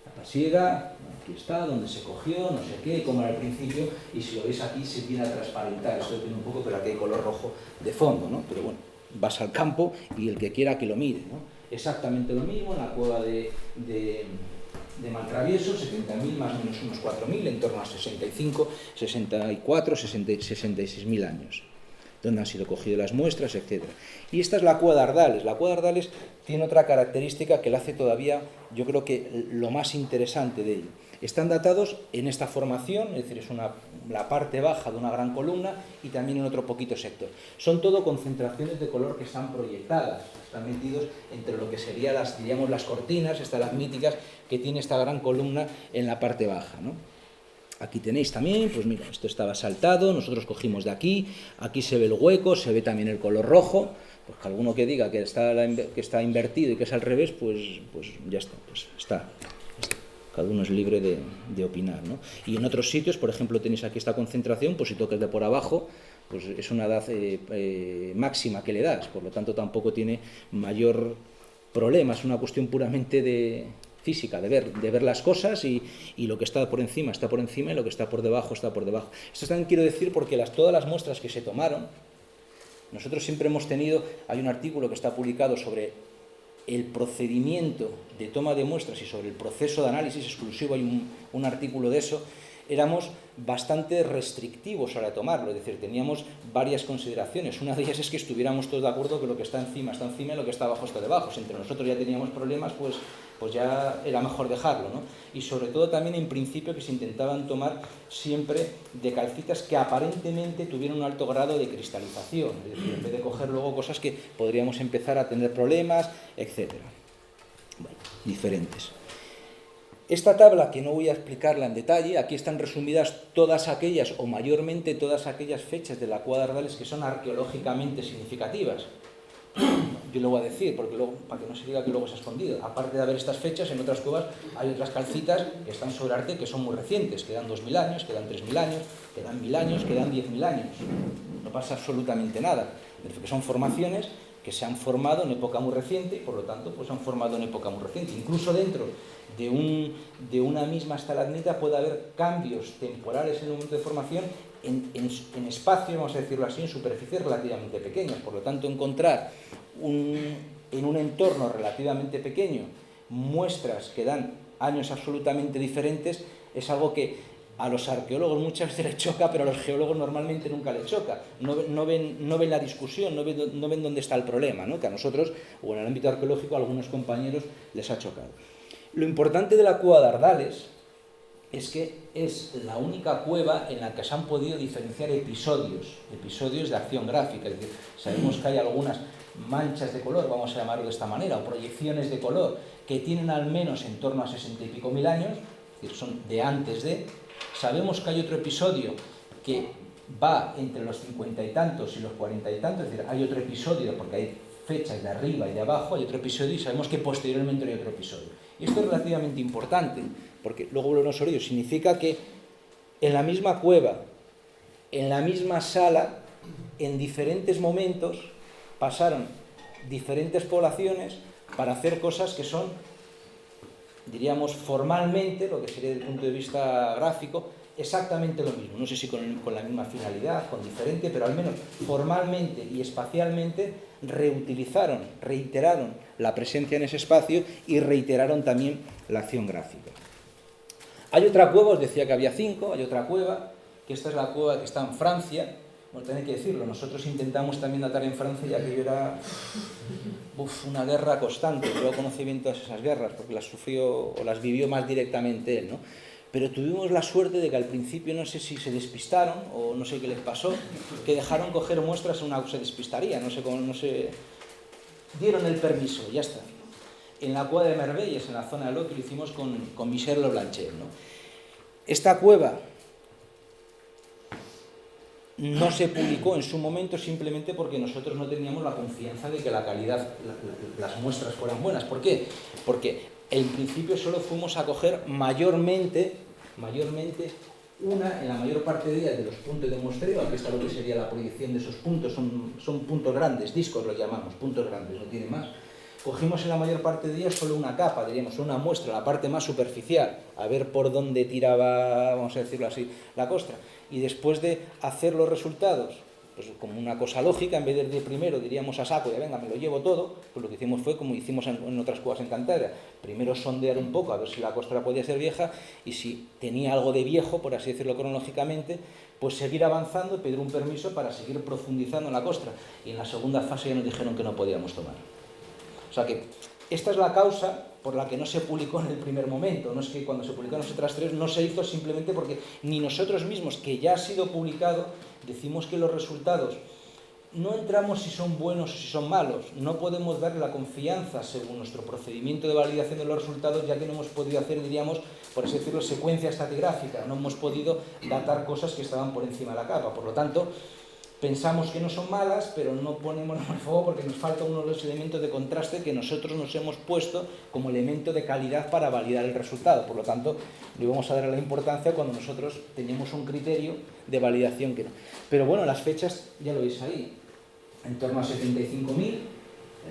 La Pasiega, aquí está, donde se cogió, no sé qué, como era al principio, y si lo veis aquí se tiene a transparentar, esto depende un poco, pero aquí hay color rojo de fondo, ¿no? Pero bueno, vas al campo y el que quiera que lo mire, ¿no? Exactamente lo mismo en la cueva de Maltravieso, 70.000 más o menos unos 4.000, en torno a 65, 64, 66.000 años, donde han sido cogidas las muestras, etc. Y esta es la cueva de Ardales. La cueva de Ardales tiene otra característica que la hace todavía, yo creo que lo más interesante de ello. Están datados en esta formación, es decir, es la parte baja de una gran columna y también en otro poquito sector. Son todo concentraciones de color que están proyectadas, están metidos entre lo que serían diríamos, las cortinas, las míticas, que tiene esta gran columna en la parte baja, ¿no? Aquí tenéis también, pues mira, esto estaba saltado, nosotros cogimos de aquí se ve el hueco, se ve también el color rojo, pues que alguno que diga que está invertido y que es al revés, pues ya está, pues está. Cada uno es libre de opinar, ¿no? Y en otros sitios, por ejemplo, tenéis aquí esta concentración, pues si tocas de por abajo, pues es una edad máxima que le das, por lo tanto tampoco tiene mayor problema, es una cuestión puramente de física, de ver las cosas y lo que está por encima y lo que está por debajo está por debajo. Esto también quiero decir porque todas las muestras que se tomaron, nosotros siempre hemos tenido, hay un artículo que está publicado sobre el procedimiento de toma de muestras y sobre el proceso de análisis exclusivo, hay un artículo de eso, éramos bastante restrictivos a la de tomarlo, es decir, teníamos varias consideraciones. Una de ellas es que estuviéramos todos de acuerdo que lo que está encima y lo que está abajo está debajo. Si entre nosotros ya teníamos problemas, pues ya era mejor dejarlo, ¿no? Y sobre todo también en principio que se intentaban tomar siempre de calcitas que aparentemente tuvieran un alto grado de cristalización, es decir, en vez de coger luego cosas que podríamos empezar a tener problemas, etc. Bueno, diferentes. Esta tabla, que no voy a explicarla en detalle, aquí están resumidas todas aquellas, o mayormente todas aquellas fechas de la cueva de Ardales que son arqueológicamente significativas. Yo lo voy a decir, porque luego, para que no se diga que luego se ha escondido. Aparte de haber estas fechas, en otras cuevas hay otras calcitas que están sobre arte que son muy recientes, que dan 2.000 años, que dan 3.000 años, que dan 1.000 años, que dan 10.000 años. No pasa absolutamente nada, porque son formaciones que se han formado en época muy reciente y por lo tanto pues, se han formado en época muy reciente. Incluso dentro de una misma estalagmita puede haber cambios temporales en el momento de formación en espacios, vamos a decirlo así, en superficies relativamente pequeñas. Por lo tanto, encontrar en un entorno relativamente pequeño muestras que dan años absolutamente diferentes es algo que a los arqueólogos muchas veces les choca, pero a los geólogos normalmente nunca les choca. No ven la discusión, no ven dónde está el problema, ¿no? Que a nosotros, o en el ámbito arqueológico, a algunos compañeros les ha chocado. Lo importante de la cueva de Ardales es que es la única cueva en la que se han podido diferenciar episodios de acción gráfica. Es decir, sabemos que hay algunas manchas de color, vamos a llamarlo de esta manera, o proyecciones de color, que tienen al menos en torno a 60 y pico mil años, es decir, son de antes de. Sabemos que hay otro episodio que va entre los 50 y tantos y los 40 y tantos, es decir, hay otro episodio, porque hay fechas de arriba y de abajo, hay otro episodio y sabemos que posteriormente hay otro episodio. Y esto es relativamente importante, porque luego volvemos sobre ello. Significa que en la misma cueva, en la misma sala, en diferentes momentos, pasaron diferentes poblaciones para hacer cosas que son, diríamos, formalmente, lo que sería desde el punto de vista gráfico, exactamente lo mismo. No sé si con la misma finalidad, con diferente, pero al menos formalmente y espacialmente reiteraron la presencia en ese espacio y reiteraron también la acción gráfica. Hay otra cueva, os decía que había 5, hay otra cueva, que esta es la cueva que está en Francia. Bueno, tenéis que decirlo, nosotros intentamos también datar en Francia, ya que era una guerra constante. Yo conocí bien todas esas guerras, porque las sufrió o las vivió más directamente él, ¿no? Pero tuvimos la suerte de que al principio, no sé si se despistaron o no sé qué les pasó, que dejaron coger muestras, se despistaría, no sé, dieron el permiso, ya está. En la cueva de Merveilles, en la zona de Loc, lo hicimos con Michel Leblancher, ¿no? Esta cueva no se publicó en su momento simplemente porque nosotros no teníamos la confianza de que la calidad, las muestras fueran buenas. ¿Por qué? Porque en principio solo fuimos a coger mayormente en la mayor parte de ellas de los puntos de muestreo. Aquí está lo que sería la proyección de esos puntos, son puntos grandes, discos los llamamos, puntos grandes, no tiene más. Cogimos en la mayor parte de ellas solo una capa, diríamos, una muestra, la parte más superficial, a ver por dónde tiraba, vamos a decirlo así, la costra. Y después de hacer los resultados, pues como una cosa lógica, en vez de primero diríamos a saco, ya venga, me lo llevo todo, pues lo que hicimos fue como hicimos en otras cuevas en Cantabria, primero sondear un poco a ver si la costra podía ser vieja y si tenía algo de viejo, por así decirlo cronológicamente, pues seguir avanzando y pedir un permiso para seguir profundizando en la costra. Y en la segunda fase ya nos dijeron que no podíamos tomar. O sea que esta es la causa por la que no se publicó en el primer momento. No es que cuando se publicaron las otras 3 no se hizo simplemente porque ni nosotros mismos, que ya ha sido publicado, decimos que los resultados no entramos si son buenos o si son malos. No podemos darle la confianza según nuestro procedimiento de validación de los resultados, ya que no hemos podido hacer, diríamos, por así decirlo, secuencia estratigráfica. No hemos podido datar cosas que estaban por encima de la capa. Por lo tanto, pensamos que no son malas, pero no ponemos el fuego porque nos falta uno de los elementos de contraste que nosotros nos hemos puesto como elemento de calidad para validar el resultado. Por lo tanto, le vamos a dar la importancia cuando nosotros tenemos un criterio de validación que no. Pero bueno, las fechas ya lo veis ahí, en torno a 75.000,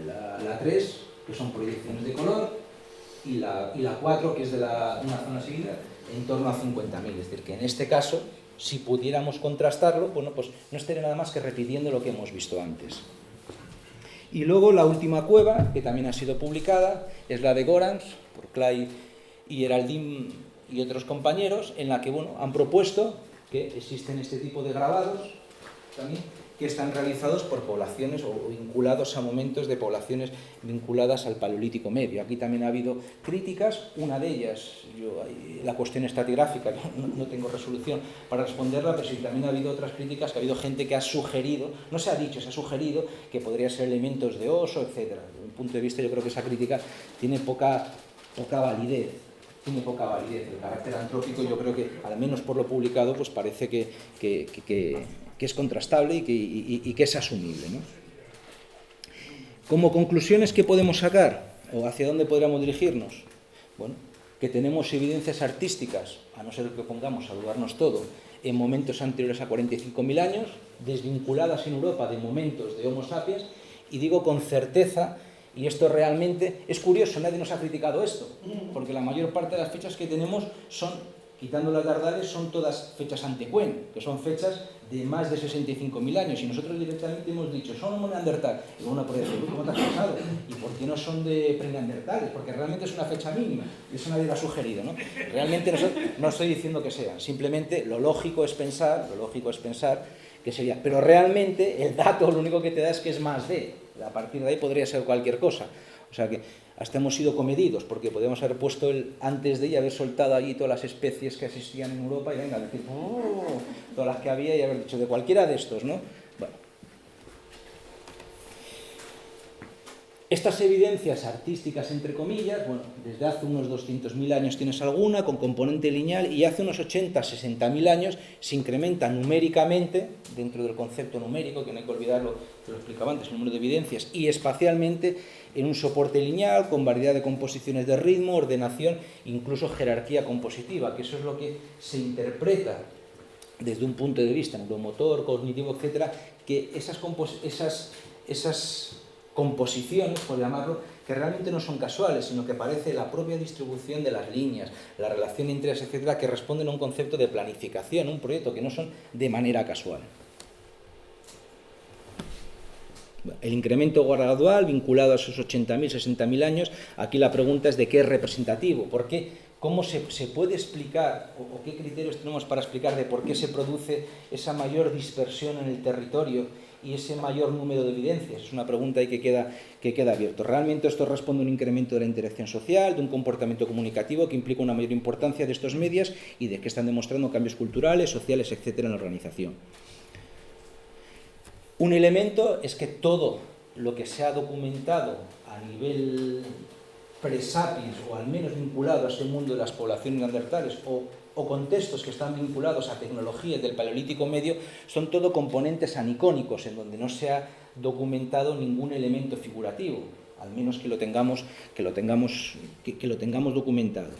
la 3, que son proyecciones de color, y la 4, que es de una zona seguida, en torno a 50.000. Es decir, que en este caso, si pudiéramos contrastarlo, bueno, pues no estaría nada más que repitiendo lo que hemos visto antes. Y luego la última cueva, que también ha sido publicada, es la de Gorans, por Clay y Heraldín y otros compañeros, en la que bueno, han propuesto que existen este tipo de grabados también, que están realizados por poblaciones o vinculados a momentos de poblaciones vinculadas al Paleolítico Medio. Aquí también ha habido críticas, una de ellas, la cuestión estratigráfica, no tengo resolución para responderla, pero sí también ha habido otras críticas, que ha habido gente que ha sugerido, no se ha dicho, se ha sugerido que podría ser elementos de oso, etc. Desde un punto de vista, yo creo que esa crítica tiene poca validez. El carácter antrópico, yo creo que, al menos por lo publicado, pues parece que es contrastable y que es asumible, ¿no? Como conclusiones, ¿qué podemos sacar? ¿O hacia dónde podríamos dirigirnos? Bueno, que tenemos evidencias artísticas, a no ser que pongamos a dudarnos todo, en momentos anteriores a 45.000 años, desvinculadas en Europa de momentos de Homo sapiens, y digo con certeza, y esto realmente es curioso, nadie nos ha criticado esto, porque la mayor parte de las fechas que tenemos son, quitando las de Ardales, son todas fechas antecuen, que son fechas de más de 65.000 años, y nosotros directamente hemos dicho, son Homo neandertal, y uno puede decir, ¿cómo te has pensado? ¿Y por qué no son de preneandertales? Porque realmente es una fecha mínima, y eso nadie lo ha sugerido, ¿no? Realmente no estoy diciendo que sean, simplemente lo lógico es pensar que sería, pero realmente el dato lo único que te da es que es más de, a partir de ahí podría ser cualquier cosa, o sea que hasta hemos sido comedidos, porque podemos haber puesto el antes de y haber soltado allí todas las especies que existían en Europa y venga, decir, todas las que había y haber dicho de cualquiera de estos, ¿no? Bueno. Estas evidencias artísticas, entre comillas, bueno, desde hace unos 200.000 años tienes alguna, con componente lineal, y hace unos 60.000 años se incrementa numéricamente, dentro del concepto numérico, que no hay que olvidarlo, que lo explicaba antes, el número de evidencias, y espacialmente en un soporte lineal, con variedad de composiciones de ritmo, ordenación, incluso jerarquía compositiva, que eso es lo que se interpreta desde un punto de vista neuromotor, cognitivo, etcétera, que esas composiciones, por llamarlo, que realmente no son casuales, sino que parece la propia distribución de las líneas, la relación entre ellas, etcétera, que responden a un concepto de planificación, un proyecto, que no son de manera casual. El incremento gradual vinculado a esos 80.000, 60.000 años, aquí la pregunta es de qué es representativo, por qué, cómo se puede explicar o qué criterios tenemos para explicar de por qué se produce esa mayor dispersión en el territorio y ese mayor número de evidencias. Es una pregunta ahí que queda abierto. Realmente esto responde a un incremento de la interacción social, de un comportamiento comunicativo que implica una mayor importancia de estos medios y de que están demostrando cambios culturales, sociales, etcétera, en la organización. Un elemento es que todo lo que se ha documentado a nivel pre-sapiens, o al menos vinculado a ese mundo de las poblaciones neandertales, o contextos que están vinculados a tecnologías del Paleolítico Medio, son todo componentes anicónicos, en donde no se ha documentado ningún elemento figurativo, al menos que lo tengamos documentado.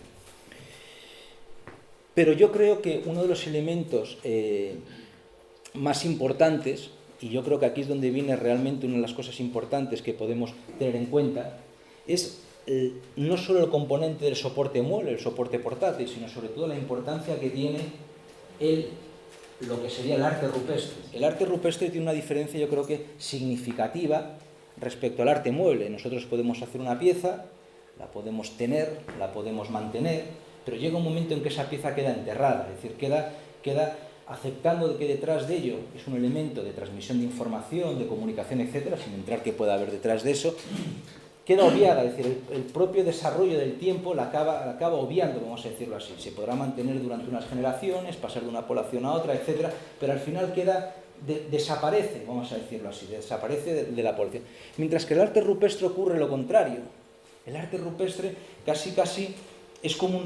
Pero yo creo que uno de los elementos más importantes, y yo creo que aquí es donde viene realmente una de las cosas importantes que podemos tener en cuenta, es no solo el componente del soporte mueble, el soporte portátil, sino sobre todo la importancia que tiene lo que sería el arte rupestre. El arte rupestre tiene una diferencia, yo creo que significativa respecto al arte mueble. Nosotros podemos hacer una pieza, la podemos tener, la podemos mantener, pero llega un momento en que esa pieza queda enterrada, es decir, queda aceptando de que detrás de ello es un elemento de transmisión de información, de comunicación, etcétera, sin entrar qué pueda haber detrás de eso, queda obviada, es decir, el propio desarrollo del tiempo la acaba obviando, vamos a decirlo así. Se podrá mantener durante unas generaciones, pasar de una población a otra, etcétera, pero al final desaparece, vamos a decirlo así, desaparece de la población. Mientras que el arte rupestre ocurre lo contrario. El arte rupestre casi es como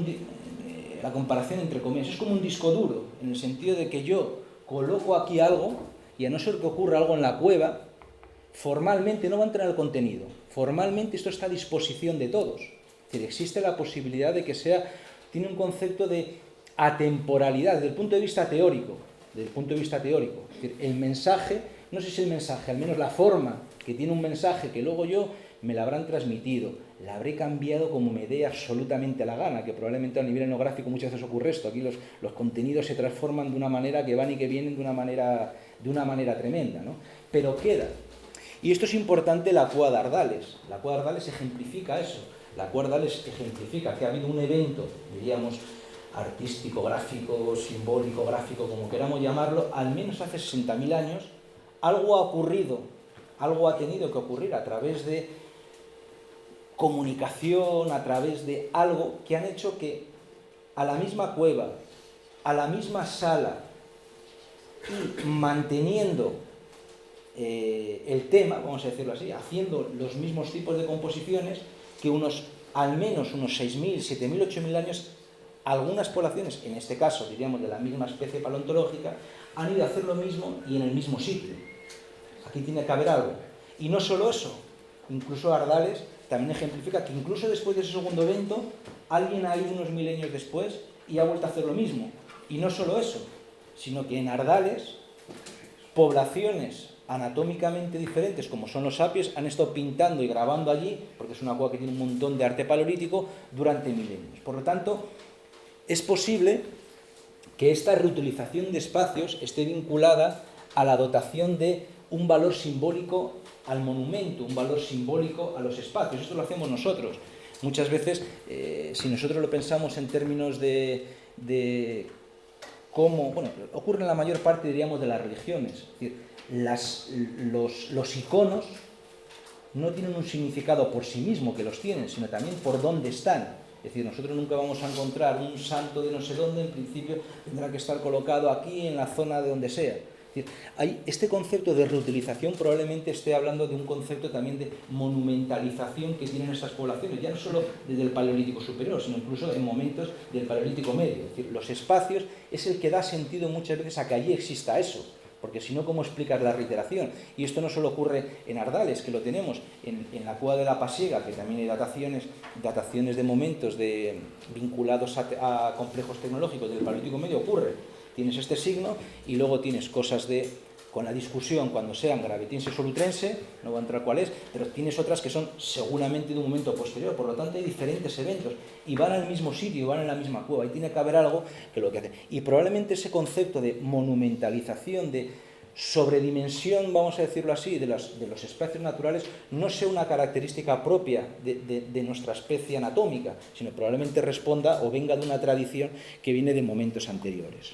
la comparación entre comillas, es como un disco duro, en el sentido de que yo coloco aquí algo, y a no ser que ocurra algo en la cueva, formalmente no va a entrar el contenido. Formalmente esto está a disposición de todos. Es decir, existe la posibilidad de que tiene un concepto de atemporalidad desde el punto de vista teórico. Es decir, el mensaje, no sé si el mensaje, al menos la forma que tiene un mensaje que luego yo me la habrán transmitido, la habré cambiado como me dé absolutamente la gana, que probablemente a nivel etnográfico muchas veces ocurre esto. Aquí los contenidos se transforman de una manera que van y que vienen de una manera tremenda, ¿no? Pero queda. Y esto es importante la Cua de Ardales. La Cua de Ardales ejemplifica eso. La Cua de Ardales ejemplifica que ha habido un evento, diríamos, artístico, gráfico, simbólico, gráfico, como queramos llamarlo, al menos hace 60.000 años, algo ha ocurrido, algo ha tenido que ocurrir a través de comunicación, a través de algo que han hecho que a la misma cueva, a la misma sala y manteniendo el tema, vamos a decirlo así, haciendo los mismos tipos de composiciones, que al menos unos 6.000, 7.000, 8.000 años, algunas poblaciones, en este caso diríamos de la misma especie paleontológica, han ido a hacer lo mismo y en el mismo sitio. Aquí tiene que haber algo. Y no solo eso, incluso Ardales también ejemplifica que incluso después de ese segundo evento, alguien ha ido unos milenios después y ha vuelto a hacer lo mismo. Y no solo eso, sino que en Ardales, poblaciones anatómicamente diferentes, como son los sapiens, han estado pintando y grabando allí, porque es una cueva que tiene un montón de arte paleolítico, durante milenios. Por lo tanto, es posible que esta reutilización de espacios esté vinculada a la dotación de un valor simbólico al monumento, un valor simbólico a los espacios. Esto lo hacemos nosotros. Muchas veces, si nosotros lo pensamos en términos de cómo, bueno, ocurre en la mayor parte, diríamos, de las religiones. Es decir, los iconos no tienen un significado por sí mismo, que los tienen, sino también por dónde están. Es decir, nosotros nunca vamos a encontrar un santo de no sé dónde, en principio tendrá que estar colocado aquí, en la zona de donde sea. Es decir, este concepto de reutilización probablemente esté hablando de un concepto también de monumentalización que tienen estas poblaciones, ya no solo desde el Paleolítico superior, sino incluso en momentos del Paleolítico medio. Es decir, los espacios es el que da sentido muchas veces a que allí exista eso. Porque si no, ¿cómo explicas la reiteración? Y esto no solo ocurre en Ardales, que lo tenemos, en la cueva de la Pasiega, que también hay dataciones de momentos vinculados a complejos tecnológicos del Paleolítico medio, ocurre. Tienes este signo y luego tienes cosas con la discusión cuando sean gravitense o solutrense, no voy a entrar cuál es, pero tienes otras que son seguramente de un momento posterior, por lo tanto hay diferentes eventos y van al mismo sitio, van en la misma cueva, y tiene que haber algo que lo que hace. Y probablemente ese concepto de monumentalización, de sobredimensión, vamos a decirlo así, de los espacios naturales, no sea una característica propia de nuestra especie anatómica, sino probablemente responda o venga de una tradición que viene de momentos anteriores.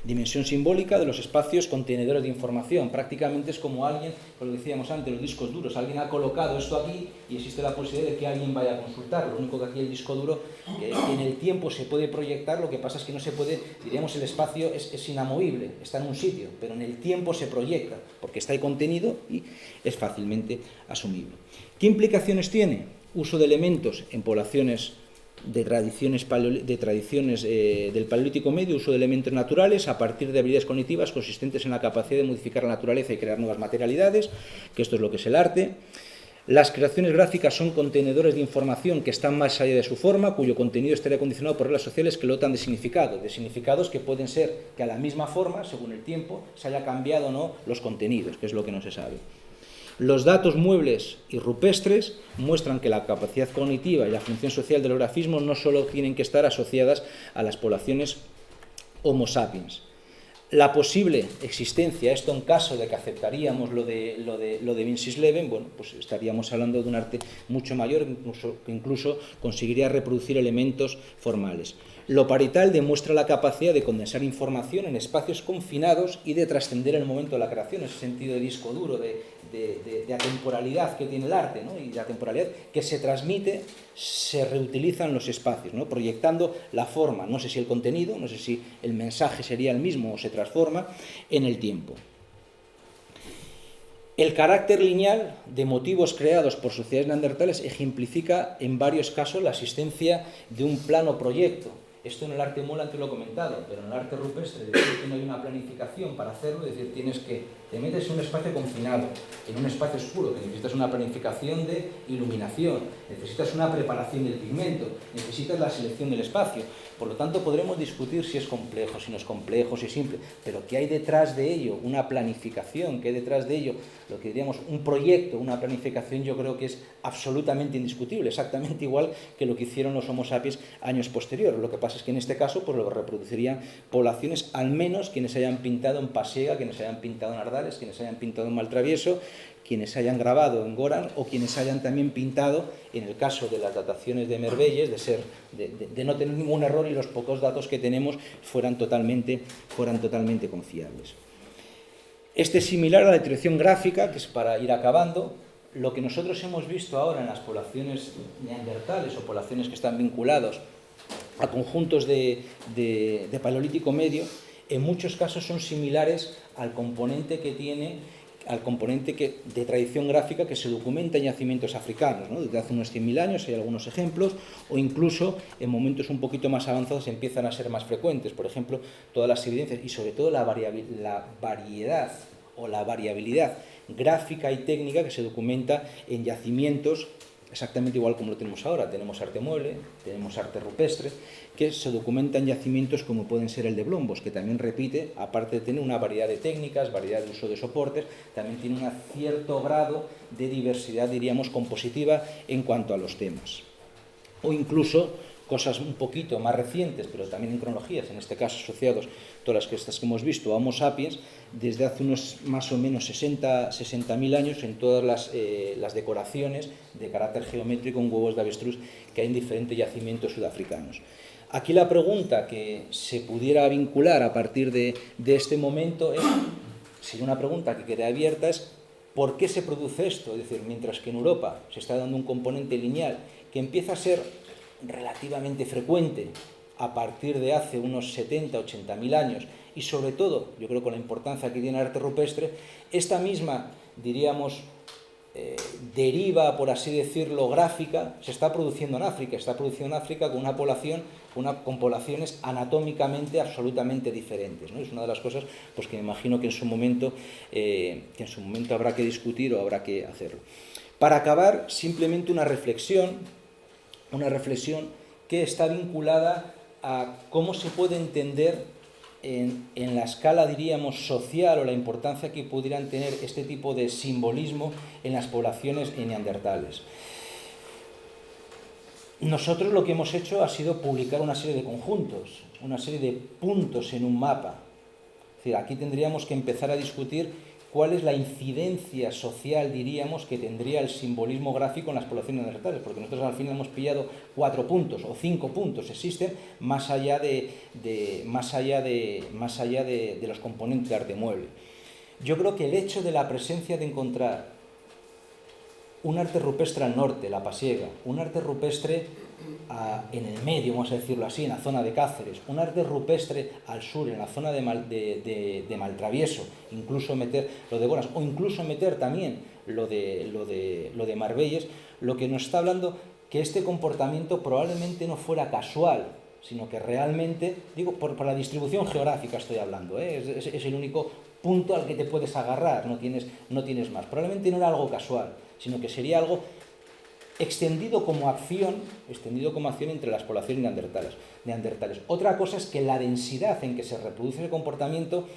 Dimensión simbólica de los espacios contenedores de información. Prácticamente es como alguien, como lo decíamos antes, los discos duros. Alguien ha colocado esto aquí y existe la posibilidad de que alguien vaya a consultarlo. Lo único que aquí el disco duro, que en el tiempo se puede proyectar, lo que pasa es que no se puede, diríamos, el espacio es inamovible, está en un sitio, pero en el tiempo se proyecta, porque está ahí contenido y es fácilmente asumible. ¿Qué implicaciones tiene? Uso de elementos en poblaciones de tradiciones del Paleolítico medio, uso de elementos naturales a partir de habilidades cognitivas consistentes en la capacidad de modificar la naturaleza y crear nuevas materialidades, que esto es lo que es el arte. Las creaciones gráficas son contenedores de información que están más allá de su forma, cuyo contenido estaría condicionado por reglas sociales que lo dotan de significados que pueden ser que a la misma forma, según el tiempo, se haya cambiado o no los contenidos, que es lo que no se sabe. Los datos muebles y rupestres muestran que la capacidad cognitiva y la función social del grafismo no solo tienen que estar asociadas a las poblaciones Homo sapiens. La posible existencia, esto en caso de que aceptaríamos lo de Vinci-Sleven, bueno, pues estaríamos hablando de un arte mucho mayor, que incluso conseguiría reproducir elementos formales. Lo parietal demuestra la capacidad de condensar información en espacios confinados y de trascender el momento de la creación, ese sentido de disco duro, de atemporalidad que tiene el arte, ¿no? Y la temporalidad que se transmite, se reutiliza en los espacios, ¿no? Proyectando la forma, no sé si el contenido, no sé si el mensaje sería el mismo o se transforma en el tiempo. El carácter lineal de motivos creados por sociedades neandertales ejemplifica en varios casos la existencia de un plano proyecto. Esto en el arte muela antes lo he comentado, pero en el arte rupestre, es decir, que no hay una planificación para hacerlo, es decir, te metes en un espacio confinado, en un espacio oscuro, que necesitas una planificación de iluminación, necesitas una preparación del pigmento, necesitas la selección del espacio. Por lo tanto, podremos discutir si es complejo, si no es complejo, si es simple, pero ¿qué hay detrás de ello? Una planificación, ¿qué hay detrás de ello? Lo que diríamos un proyecto, una planificación, yo creo que es absolutamente indiscutible, exactamente igual que lo que hicieron los Homo sapiens años posteriores. Lo que pasa es que en este caso pues lo reproducirían poblaciones, al menos quienes hayan pintado en Pasiega, quienes hayan pintado en Ardales, quienes hayan pintado en Maltravieso, quienes hayan grabado en Goran o quienes hayan también pintado, en el caso de las dataciones de Mervelles, de no tener ningún error y los pocos datos que tenemos fueran totalmente confiables. Este es similar a la dirección gráfica, que es para ir acabando. Lo que nosotros hemos visto ahora en las poblaciones neandertales o poblaciones que están vinculados a conjuntos de Paleolítico medio, en muchos casos son similares al componente de tradición gráfica que se documenta en yacimientos africanos, ¿no? Desde hace unos 100.000 años hay algunos ejemplos, o incluso en momentos un poquito más avanzados empiezan a ser más frecuentes. Por ejemplo, todas las evidencias y sobre todo la variedad o la variabilidad gráfica y técnica que se documenta en yacimientos exactamente igual como lo tenemos ahora. Tenemos arte mueble, tenemos arte rupestre, que se documenta en yacimientos como pueden ser el de Blombos, que también repite, aparte de tener una variedad de técnicas, variedad de uso de soportes, también tiene un cierto grado de diversidad, diríamos, compositiva en cuanto a los temas. O incluso cosas un poquito más recientes, pero también en cronologías, en este caso asociados todas estas que hemos visto a Homo sapiens, desde hace unos más o menos 60.000 años en todas las decoraciones de carácter geométrico en huevos de avestruz que hay en diferentes yacimientos sudafricanos. Aquí la pregunta que se pudiera vincular a partir de este momento es, sería una pregunta que queda abierta, es ¿por qué se produce esto? Es decir, mientras que en Europa se está dando un componente lineal que empieza a ser relativamente frecuente a partir de hace unos 70-80.000 años y sobre todo, yo creo con la importancia que tiene el arte rupestre, esta misma, diríamos, deriva, por así decirlo, gráfica, se está produciendo en África, con poblaciones anatómicamente absolutamente diferentes, ¿no? Es una de las cosas pues, que me imagino que en su momento habrá que discutir o habrá que hacerlo. Para acabar, simplemente una reflexión que está vinculada a cómo se puede entender en la escala, diríamos, social o la importancia que pudieran tener este tipo de simbolismo en las poblaciones neandertales. Nosotros lo que hemos hecho ha sido publicar una serie de conjuntos, una serie de puntos en un mapa. Es decir, aquí tendríamos que empezar a discutir cuál es la incidencia social, diríamos, que tendría el simbolismo gráfico en las poblaciones neandertales, porque nosotros al final hemos pillado 4 puntos o 5 puntos, existen más allá de los componentes de arte mueble. Yo creo que el hecho de la presencia de encontrar un arte rupestre al norte, la Pasiega, un arte rupestre en el medio, vamos a decirlo así, en la zona de Cáceres, un arte rupestre al sur, en la zona de Maltravieso, incluso meter lo de Boras, o incluso meter también lo de Marbelles, lo que nos está hablando que este comportamiento probablemente no fuera casual, sino que realmente, digo, por la distribución geográfica estoy hablando, es el único punto al que te puedes agarrar, no tienes más. Probablemente no era algo casual, sino que sería algo extendido como acción entre las poblaciones neandertales. Otra cosa es que la densidad en que se reproduce el comportamiento,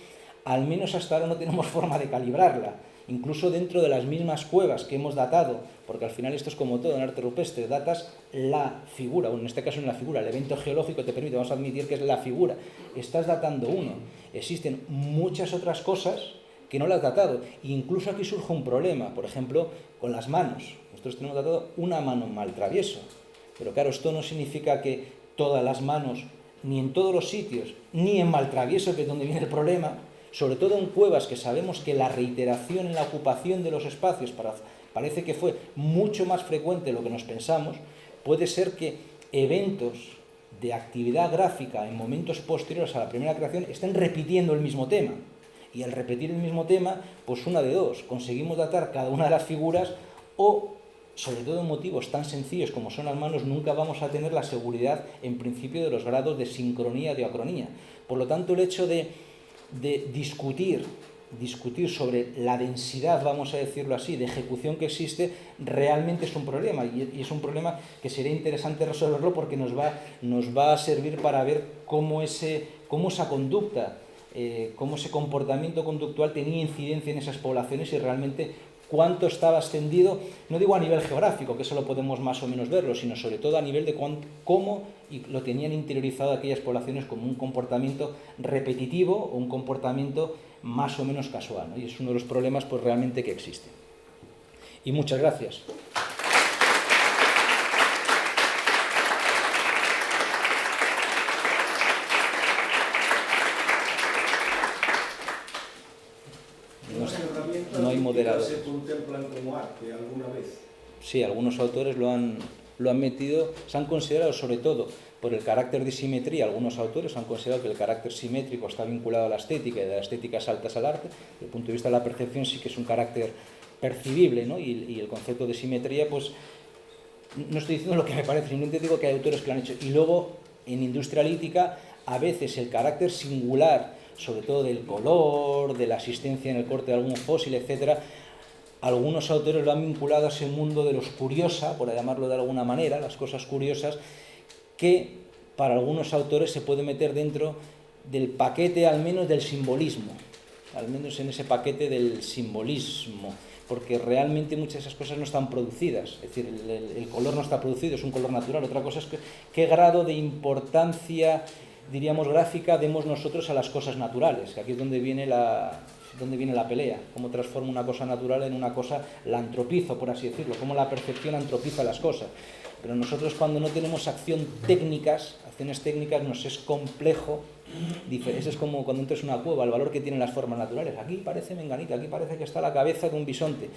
al menos hasta ahora no tenemos forma de calibrarla. Incluso dentro de las mismas cuevas que hemos datado, porque al final esto es como todo en arte rupestre, datas la figura, o en este caso no la figura, el evento geológico te permite, vamos a admitir que es la figura, estás datando uno. Existen muchas otras cosas que no las has datado. E incluso aquí surge un problema, por ejemplo, con las manos. Nosotros tenemos datado una mano en Maltravieso, pero claro, esto no significa que todas las manos, ni en todos los sitios, ni en Maltravieso, que es donde viene el problema, sobre todo en cuevas que sabemos que la reiteración en la ocupación de los espacios parece que fue mucho más frecuente de lo que nos pensamos, puede ser que eventos de actividad gráfica en momentos posteriores a la primera creación estén repitiendo el mismo tema. Y al repetir el mismo tema, pues una de dos, conseguimos datar cada una de las figuras o, sobre todo en motivos tan sencillos como son las manos, nunca vamos a tener la seguridad en principio de los grados de sincronía y de acronía. Por lo tanto, el hecho de discutir sobre la densidad, vamos a decirlo así, de ejecución que existe, realmente es un problema, y es un problema que sería interesante resolverlo porque nos va a servir para ver cómo esa conducta, cómo ese comportamiento conductual tenía incidencia en esas poblaciones y realmente cuánto estaba extendido, no digo a nivel geográfico, que eso lo podemos más o menos verlo, sino sobre todo a nivel de cómo lo tenían interiorizado aquellas poblaciones como un comportamiento repetitivo o un comportamiento más o menos casual, ¿no? Y es uno de los problemas pues, realmente que existe. Y muchas gracias. No hay moderadores. ¿Se contemplan como arte alguna vez? Sí, algunos autores lo han metido, se han considerado sobre todo por el carácter de simetría, algunos autores han considerado que el carácter simétrico está vinculado a la estética y de la estética saltas al arte. Desde el punto de vista de la percepción sí que es un carácter percibible, ¿no? Y el concepto de simetría, pues no estoy diciendo lo que me parece, simplemente digo que hay autores que lo han hecho. Y luego en industria lítica a veces el carácter singular, sobre todo del color, de la asistencia en el corte de algún fósil, etcétera, algunos autores lo han vinculado a ese mundo de los curiosa, por llamarlo de alguna manera, las cosas curiosas, que para algunos autores se puede meter dentro del paquete al menos del simbolismo, al menos en ese paquete del simbolismo, porque realmente muchas de esas cosas no están producidas, es decir, el color no está producido, es un color natural. Otra cosa es qué grado de importancia, diríamos, gráfica demos nosotros a las cosas naturales, que aquí es donde viene la pelea, cómo transforma una cosa natural en una cosa, la antropizo, por así decirlo, cómo la percepción antropiza las cosas. Pero nosotros, cuando no tenemos acciones técnicas nos es complejo. Eso es como cuando entras en una cueva, el valor que tienen las formas naturales. Aquí parece menganita, aquí parece que está la cabeza de un bisonte.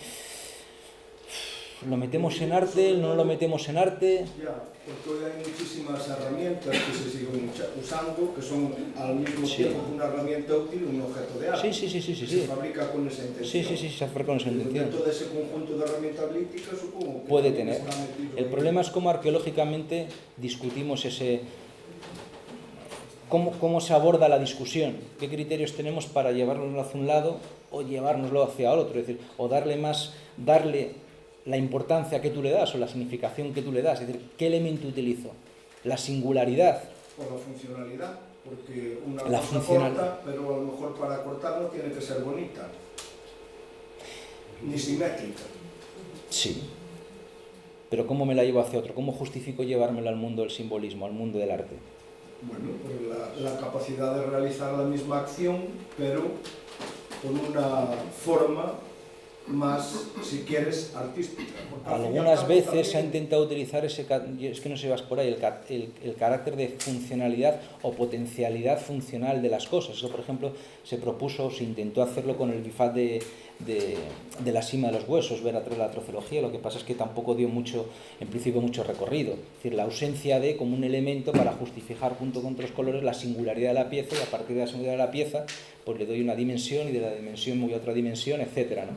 ¿Lo metemos en arte? ¿No lo metemos en arte? Ya, porque hoy hay muchísimas herramientas que se siguen usando, que son al mismo tiempo una herramienta útil y un objeto de arte. Sí. Se fabrica con esa intención. Sí, se fabrica con esa intención. Todo ese conjunto de herramientas líticas, supongo que puede tener. El ahí. problema es cómo arqueológicamente discutimos cómo se aborda la discusión, qué criterios tenemos para llevárnoslo hacia un lado o llevárnoslo hacia otro, es decir, o darle la importancia que tú le das o la significación que tú le das, es decir, qué elemento utilizo, la singularidad. O la funcionalidad, porque una la cosa corta, pero a lo mejor para cortar no tiene que ser bonita, ni simétrica. Sí, pero ¿cómo me la llevo hacia otro? ¿Cómo justifico llevármela al mundo del simbolismo, al mundo del arte? Bueno, pues la capacidad de realizar la misma acción, pero con una forma más, si quieres, artística. Algunas veces se ha intentado utilizar es que no se vas por ahí, el carácter de funcionalidad o potencialidad funcional de las cosas. Eso, por ejemplo, se intentó hacerlo con el bifaz de la cima de los huesos, ver atrás la troceología. Lo que pasa es que tampoco dio en principio mucho recorrido. Es decir, la ausencia de como un elemento para justificar junto con otros colores la singularidad de la pieza, y a partir de la singularidad de la pieza pues le doy una dimensión y de la dimensión voy a otra dimensión, etcétera, ¿no?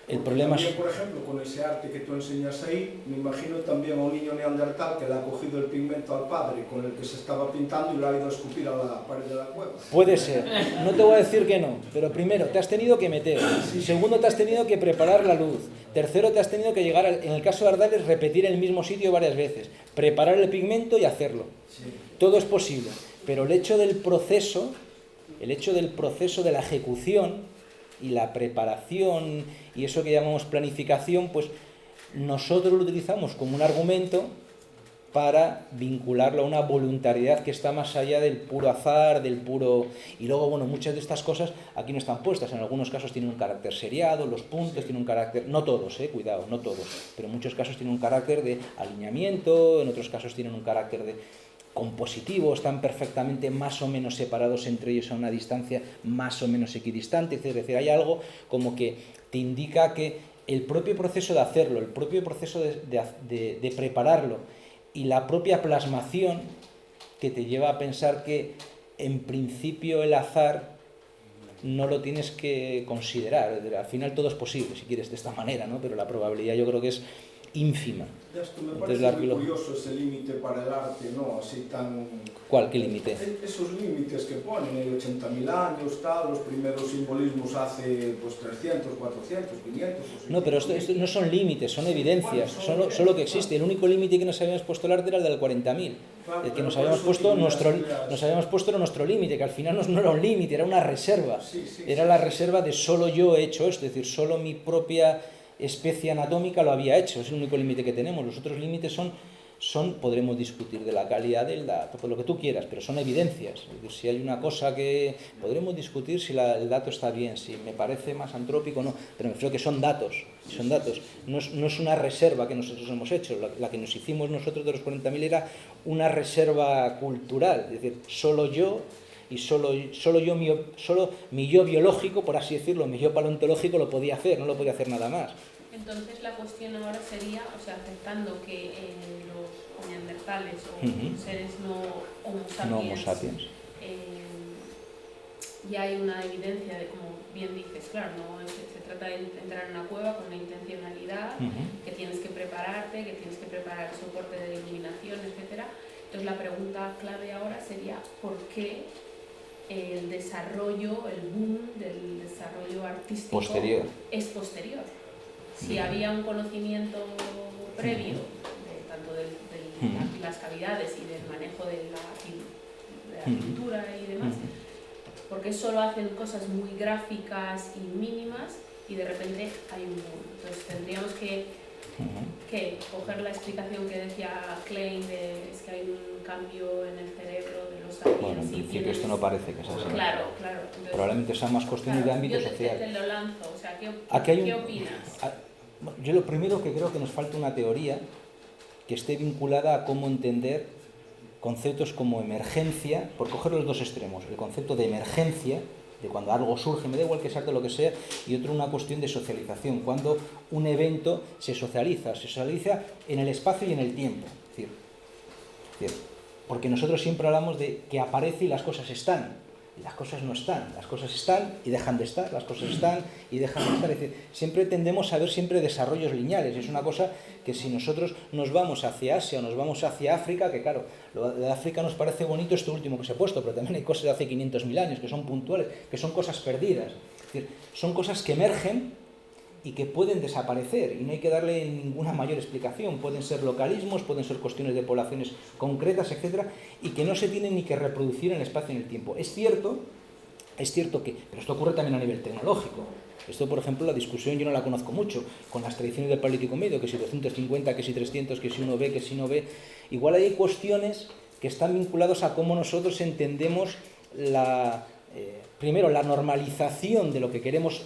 El problema también, por ejemplo, con ese arte que tú enseñas ahí, me imagino también a un niño neandertal que le ha cogido el pigmento al padre con el que se estaba pintando y lo ha ido a escupir a la pared de la cueva. Puede ser, no te voy a decir que no, pero primero, te has tenido que meter, segundo, te has tenido que preparar la luz, tercero, te has tenido que llegar, en el caso de Ardales, repetir el mismo sitio varias veces, preparar el pigmento y hacerlo. Sí. Todo es posible, pero el hecho del proceso de la ejecución y la preparación y eso que llamamos planificación, pues nosotros lo utilizamos como un argumento para vincularlo a una voluntariedad que está más allá del puro azar, Y luego, bueno, muchas de estas cosas aquí no están puestas. En algunos casos tienen un carácter seriado, los puntos tienen un carácter... No todos, cuidado, no todos. Pero en muchos casos tienen un carácter de alineamiento, en otros casos tienen un carácter de compositivo, están perfectamente más o menos separados entre ellos a una distancia más o menos equidistante. Es decir, hay algo como que te indica que el propio proceso de hacerlo, el propio proceso de prepararlo y la propia plasmación que te lleva a pensar que en principio el azar no lo tienes que considerar. Al final todo es posible, si quieres, de esta manera, ¿no? Pero la probabilidad yo creo que es ínfima. Ya, esto me parece muy curioso ese límite para el arte, ¿no? Así tan... ¿Cuál? ¿Qué límite? Esos límites que ponen, 80.000 años, tal, los primeros simbolismos hace pues 300, 400, 500... No, pero esto no son límites, son evidencias, solo que existe. El único límite que nos habíamos puesto el arte era el del 40.000. Claro, el que nos habíamos puesto era nuestro límite, que al final no era un límite, era una reserva. Era la reserva de solo yo he hecho esto, es decir, solo mi propia especie anatómica lo había hecho. Es el único límite que tenemos. Los otros límites podremos discutir de la calidad del dato, por lo que tú quieras, pero son evidencias. Es decir, si hay una cosa que podremos discutir, si el dato está bien, si me parece más antrópico o no, pero me refiero que son datos. No es una reserva que nosotros hemos hecho. La que nos hicimos nosotros de los 40.000 era una reserva cultural, es decir, solo yo y solo mi yo biológico, por así decirlo, mi yo paleontológico lo podía hacer, no lo podía hacer nada más. Entonces la cuestión ahora sería, o sea, aceptando que los neandertales o seres no homo sapiens, ya hay una evidencia de, como bien dices, claro, no se trata de entrar en una cueva con una intencionalidad, que tienes que prepararte, que tienes que preparar el soporte de iluminación, etcétera. Entonces la pregunta clave ahora sería ¿por qué el desarrollo, el boom del desarrollo artístico es posterior. Si había un conocimiento previo, tanto de las cavidades y del manejo de la pintura y demás, porque solo hacen cosas muy gráficas y mínimas y de repente hay un boom. Entonces tendríamos que coger la explicación que decía Klein de es que hay un cambio en el cerebro de los aliens. Bueno, en principio esto no parece que sea así. Claro, claro. Entonces, probablemente sean más cuestiones de ámbito social. Yo te lo lanzo, o sea, ¿qué opinas? Yo lo primero que creo que nos falta una teoría que esté vinculada a cómo entender conceptos como emergencia, por coger los dos extremos, el concepto de emergencia, de cuando algo surge, me da igual que salte lo que sea, y otro una cuestión de socialización, cuando un evento se socializa en el espacio y en el tiempo. Es decir, porque nosotros siempre hablamos de que aparece y las cosas están, y las cosas no están, las cosas están y dejan de estar, las cosas están y dejan de estar. Es decir, siempre tendemos a ver siempre desarrollos lineales. Es una cosa que si nosotros nos vamos hacia Asia o nos vamos hacia África, que claro, lo de África nos parece bonito esto último que se ha puesto, pero también hay cosas de hace 500.000 años que son puntuales, que son cosas perdidas. Es decir, son cosas que emergen y que pueden desaparecer y no hay que darle ninguna mayor explicación. Pueden ser localismos, pueden ser cuestiones de poblaciones concretas, etcétera, y que no se tienen ni que reproducir en el espacio y en el tiempo. Es cierto que, pero esto ocurre también a nivel tecnológico. Esto, por ejemplo, la discusión yo no la conozco mucho, con las tradiciones del Paleolítico Medio, que si 250, que si 300, que si uno ve, que si no ve. Igual hay cuestiones que están vinculadas a cómo nosotros entendemos primero, la normalización de lo que queremos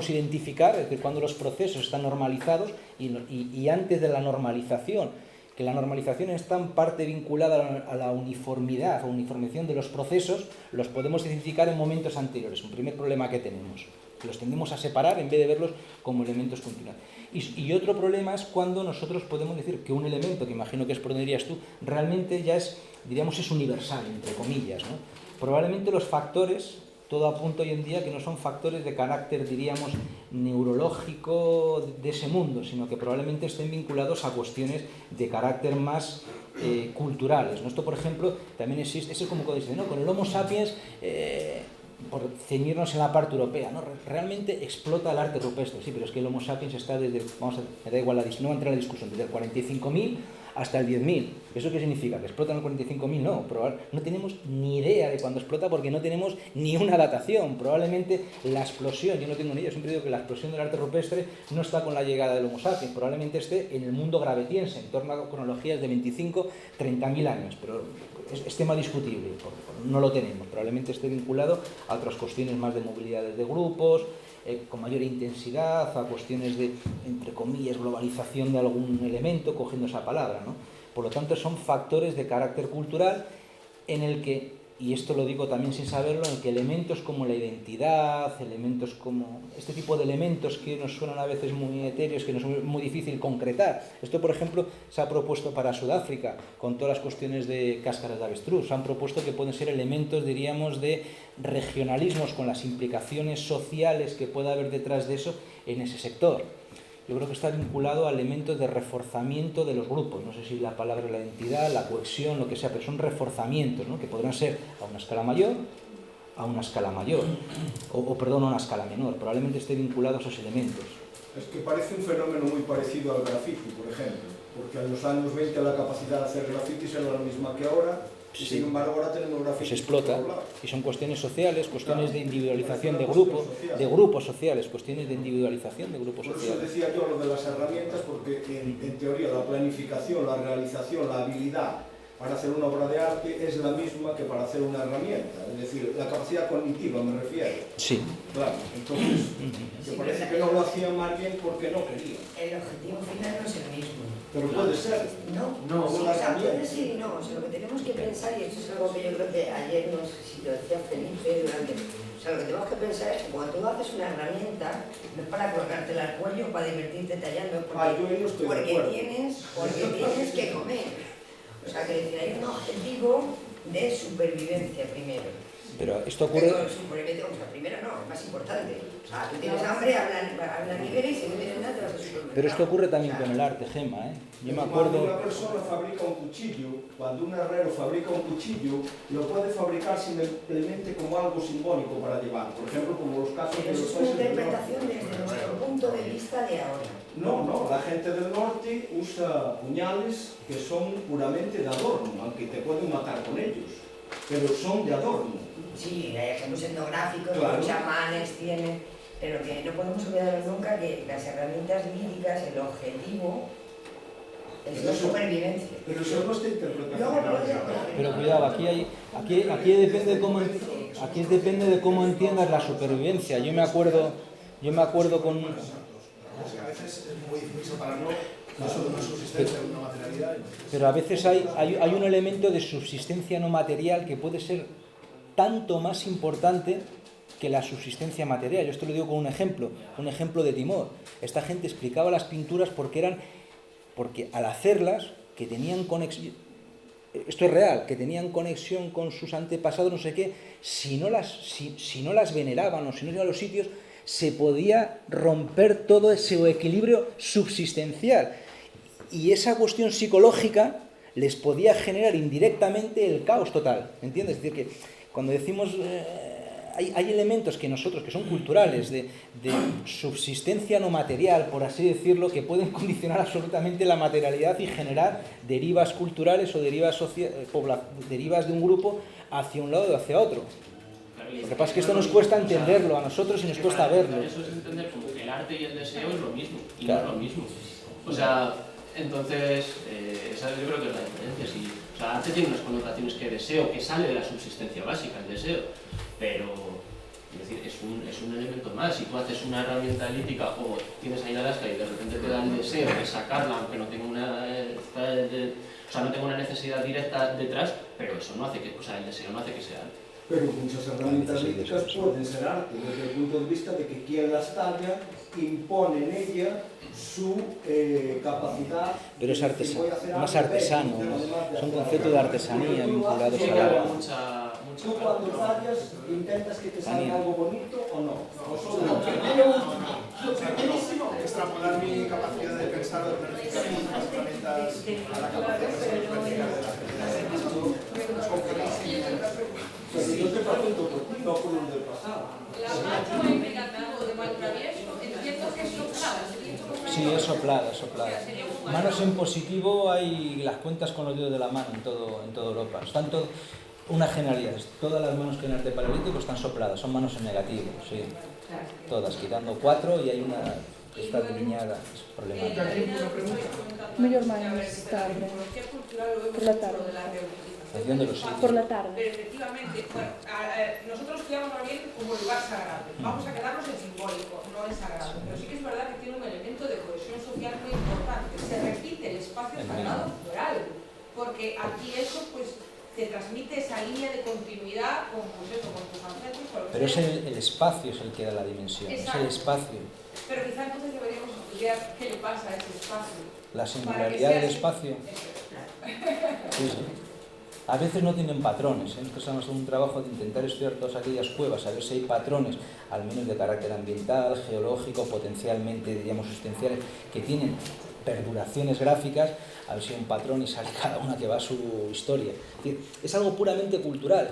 identificar, es decir, cuando los procesos están normalizados y antes de la normalización, que la normalización está en parte vinculada a la uniformidad o uniformización de los procesos, los podemos identificar en momentos anteriores. Un primer problema que tenemos, que los tendemos a separar en vez de verlos como elementos continuos. Y otro problema es cuando nosotros podemos decir que un elemento, que imagino que es por donde dirías tú, realmente ya es, diríamos, es universal, entre comillas, ¿no? Probablemente los factores, todo apunta hoy en día que no son factores de carácter, diríamos, neurológico de ese mundo, sino que probablemente estén vinculados a cuestiones de carácter más culturales, ¿no? Esto, por ejemplo, también existe, eso es como cuando dicen, ¿no? Con el Homo sapiens, por ceñirnos en la parte europea, ¿no? Realmente explota el arte rupestre, sí, pero es que el Homo sapiens está desde, me da igual, no va a entrar en la discusión, desde el 45.000 hasta el 10.000. ¿Eso qué significa? ¿Que explota en el 45.000? No, no tenemos ni idea de cuándo explota porque no tenemos ni una datación. Probablemente la explosión, yo no tengo ni idea, siempre digo que la explosión del arte rupestre no está con la llegada del Homo sapiens, probablemente esté en el mundo gravetiense, en torno a cronologías de 25-30.000 años, pero es tema discutible, no lo tenemos. Probablemente esté vinculado a otras cuestiones más de movilidades de grupos, con mayor intensidad, a cuestiones de, entre comillas, globalización de algún elemento, cogiendo esa palabra, ¿no? Por lo tanto, son factores de carácter cultural en el que, y esto lo digo también sin saberlo, en el que elementos como la identidad, elementos como este tipo de elementos que nos suenan a veces muy etéreos, que nos es muy difícil concretar. Esto, por ejemplo, se ha propuesto para Sudáfrica, con todas las cuestiones de cáscaras de avestruz. Se han propuesto que pueden ser elementos, diríamos, de regionalismos con las implicaciones sociales que pueda haber detrás de eso en ese sector. Yo creo que está vinculado a elementos de reforzamiento de los grupos. No sé si la palabra es la identidad, la cohesión, lo que sea, pero son reforzamientos, ¿no? Que podrán ser a una escala mayor, a una escala mayor, perdón, a una escala menor. Probablemente esté vinculado a esos elementos. Es que parece un fenómeno muy parecido al graffiti, por ejemplo, porque en los años 20 la capacidad de hacer grafitis era la misma que ahora. Y Sí. sin embargo ahora tenemos grafitis. Se explota y son cuestiones sociales, cuestiones de individualización de grupos sociales, cuestiones de individualización de grupos sociales. sociales. Por eso decía yo lo de las herramientas, porque en teoría la planificación, la realización, la habilidad para hacer una obra de arte es la misma que para hacer una herramienta, es decir, la capacidad cognitiva me refiero. Sí. Claro, entonces, me parece que no lo hacían más bien porque no querían. El objetivo final no es el mismo. Pero puede ser. No, sí, o sea, puede ser y no. O sea, lo que tenemos que pensar, y esto es algo que yo creo que ayer, no sé si lo decía Felipe durante... O sea, lo que tenemos que pensar es que cuando tú haces una herramienta, no es para colgártela al cuello, para divertirte tallando, porque tienes que comer. O sea, que decir, hay un objetivo de supervivencia primero. Pero esto ocurre... Supervivencia, o sea, primero no, es más importante. O sea, tú tienes hambre, habla nivel y si no tienes nada te vas a supermercado. Pero esto ocurre también con el arte, Gemma, ¿eh? Yo me acuerdo... Cuando una persona fabrica un cuchillo, cuando un herrero fabrica un cuchillo, lo puede fabricar simplemente como algo simbólico para llevar. Por ejemplo, como los casos de Pero los eso es una interpretación desde nuestro punto de vista de ahora. No, la gente del norte usa puñales que son puramente de adorno, aunque te pueden matar con ellos, pero son de adorno. Sí, hay ejemplos etnográficos, claro. Los chamanes tienen, pero que no podemos olvidar nunca que las herramientas líricas, el objetivo es la supervivencia. Pero eso no está interpretación. Pero cuidado, aquí depende de cómo entiendas la supervivencia. Yo me acuerdo con... A veces es muy difícil separarlo, no solo una subsistencia de una materialidad. Pero a veces hay un elemento de subsistencia no material que puede ser tanto más importante que la subsistencia material. Yo esto lo digo con un ejemplo de Timor. Esta gente explicaba las pinturas porque al hacerlas, que tenían conexión, esto es real, que tenían conexión con sus antepasados, no sé qué, si no las veneraban o si no iban a los sitios, se podía romper todo ese equilibrio subsistencial. Y esa cuestión psicológica les podía generar indirectamente el caos total, ¿entiendes? Es decir, que cuando decimos... hay elementos que nosotros, que son culturales, de subsistencia no material, por así decirlo, que pueden condicionar absolutamente la materialidad y generar derivas culturales o derivas de un grupo hacia un lado o hacia otro. Lo que pasa es que esto nos cuesta entenderlo a nosotros y nos cuesta verlo. Eso es entender como que el arte y el deseo es lo mismo, y claro. no es lo mismo. O sea, entonces, esa yo creo que es la diferencia. Sí. O sea, arte tiene unas connotaciones que deseo, que sale de la subsistencia básica, el deseo, pero es decir, es un elemento más. Si tú haces una herramienta lítica o tienes ahí la lasca y de repente te da el deseo de sacarla, aunque no tenga no tenga una necesidad directa detrás, pero eso no hace que, o sea, el deseo no hace que sea arte. Pero muchas herramientas líticas pueden ser arte, desde el punto de vista de que quien las talla impone en ella su capacidad. Pero es más artesano, son conceptos de artesanía vinculados a la... ¿Tú cuando tallas intentas que te salga algo bonito o no? Extrapolar mi capacidad de pensar, de planificar mis herramientas a la capacidad de ser práctica de la Pero yo te pregunto por ti, no por el del pasado. La mano implicativo de maltravieso, entiendo que es soplada. Sí, es soplada. Manos en positivo hay las cuentas con los dedos de la mano en toda Europa. Están una generalidad, todas las manos que en arte paleolítico están sopladas, son manos en negativo, sí. Todas, quitando 4 y hay una que está delineada, es problemática. Mejor más tarde. Por la tarde. Por la tarde. Pero efectivamente, bueno, nosotros estudiamos también como lugar sagrado. Vamos a quedarnos en simbólico, no en sagrado. Pero sí que es verdad que tiene un elemento de cohesión social muy importante. Se repite el espacio sagrado floral, porque aquí eso pues te transmite esa línea de continuidad con, pues eso, con tus ancestros. Con pero es el espacio es el que da la dimensión, exacto. Es el espacio. Pero quizá entonces deberíamos estudiar qué le pasa a ese espacio. La singularidad del espacio. Sí. A veces no tienen patrones, ¿eh? Nosotros hacemos un trabajo de intentar estudiar todas aquellas cuevas, a ver si hay patrones, al menos de carácter ambiental, geológico, potencialmente, diríamos, sustanciales, que tienen perduraciones gráficas, a ver si hay un patrón y sale cada una que va a su historia. Es decir, es algo puramente cultural.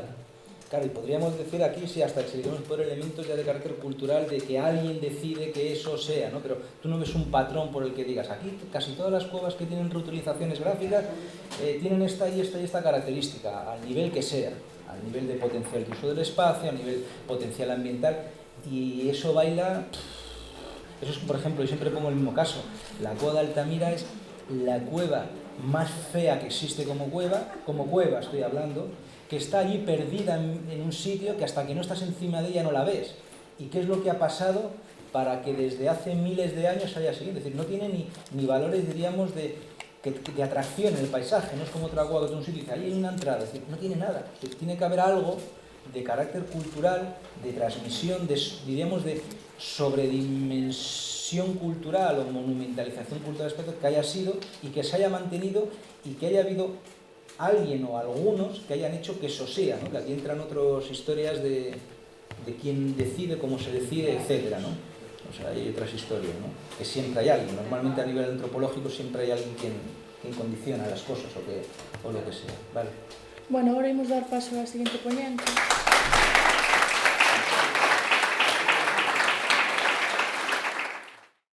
Claro, y podríamos decir aquí, sí, hasta que seguiremos por elementos ya de carácter cultural, de que alguien decide que eso sea, ¿no? Pero tú no ves un patrón por el que digas, aquí casi todas las cuevas que tienen reutilizaciones gráficas tienen esta y esta característica, al nivel que sea, al nivel de potencial de uso del espacio, a nivel potencial ambiental, y eso baila... Eso es, por ejemplo, yo siempre pongo el mismo caso, la cueva de Altamira es la cueva más fea que existe como cueva estoy hablando, que está allí perdida en un sitio que hasta que no estás encima de ella no la ves. ¿Y qué es lo que ha pasado para que desde hace miles de años haya seguido? Es decir, no tiene ni valores, diríamos, de atracción en el paisaje, no es como otra cueva que es un sitio y dice, ahí hay una entrada, es decir, no tiene nada. Es decir, tiene que haber algo de carácter cultural, de transmisión, diríamos, de sobredimensión cultural o monumentalización cultural que haya sido y que se haya mantenido y que haya habido alguien o algunos que hayan hecho que eso sea, ¿no? Que aquí entran otras historias de quién decide, cómo se decide, etcétera, ¿no? O sea, hay otras historias, ¿no? Que siempre hay alguien, normalmente a nivel antropológico siempre hay alguien quien condiciona las cosas o lo que sea, ¿vale? Bueno, ahora imos dar paso á seguinte poñente.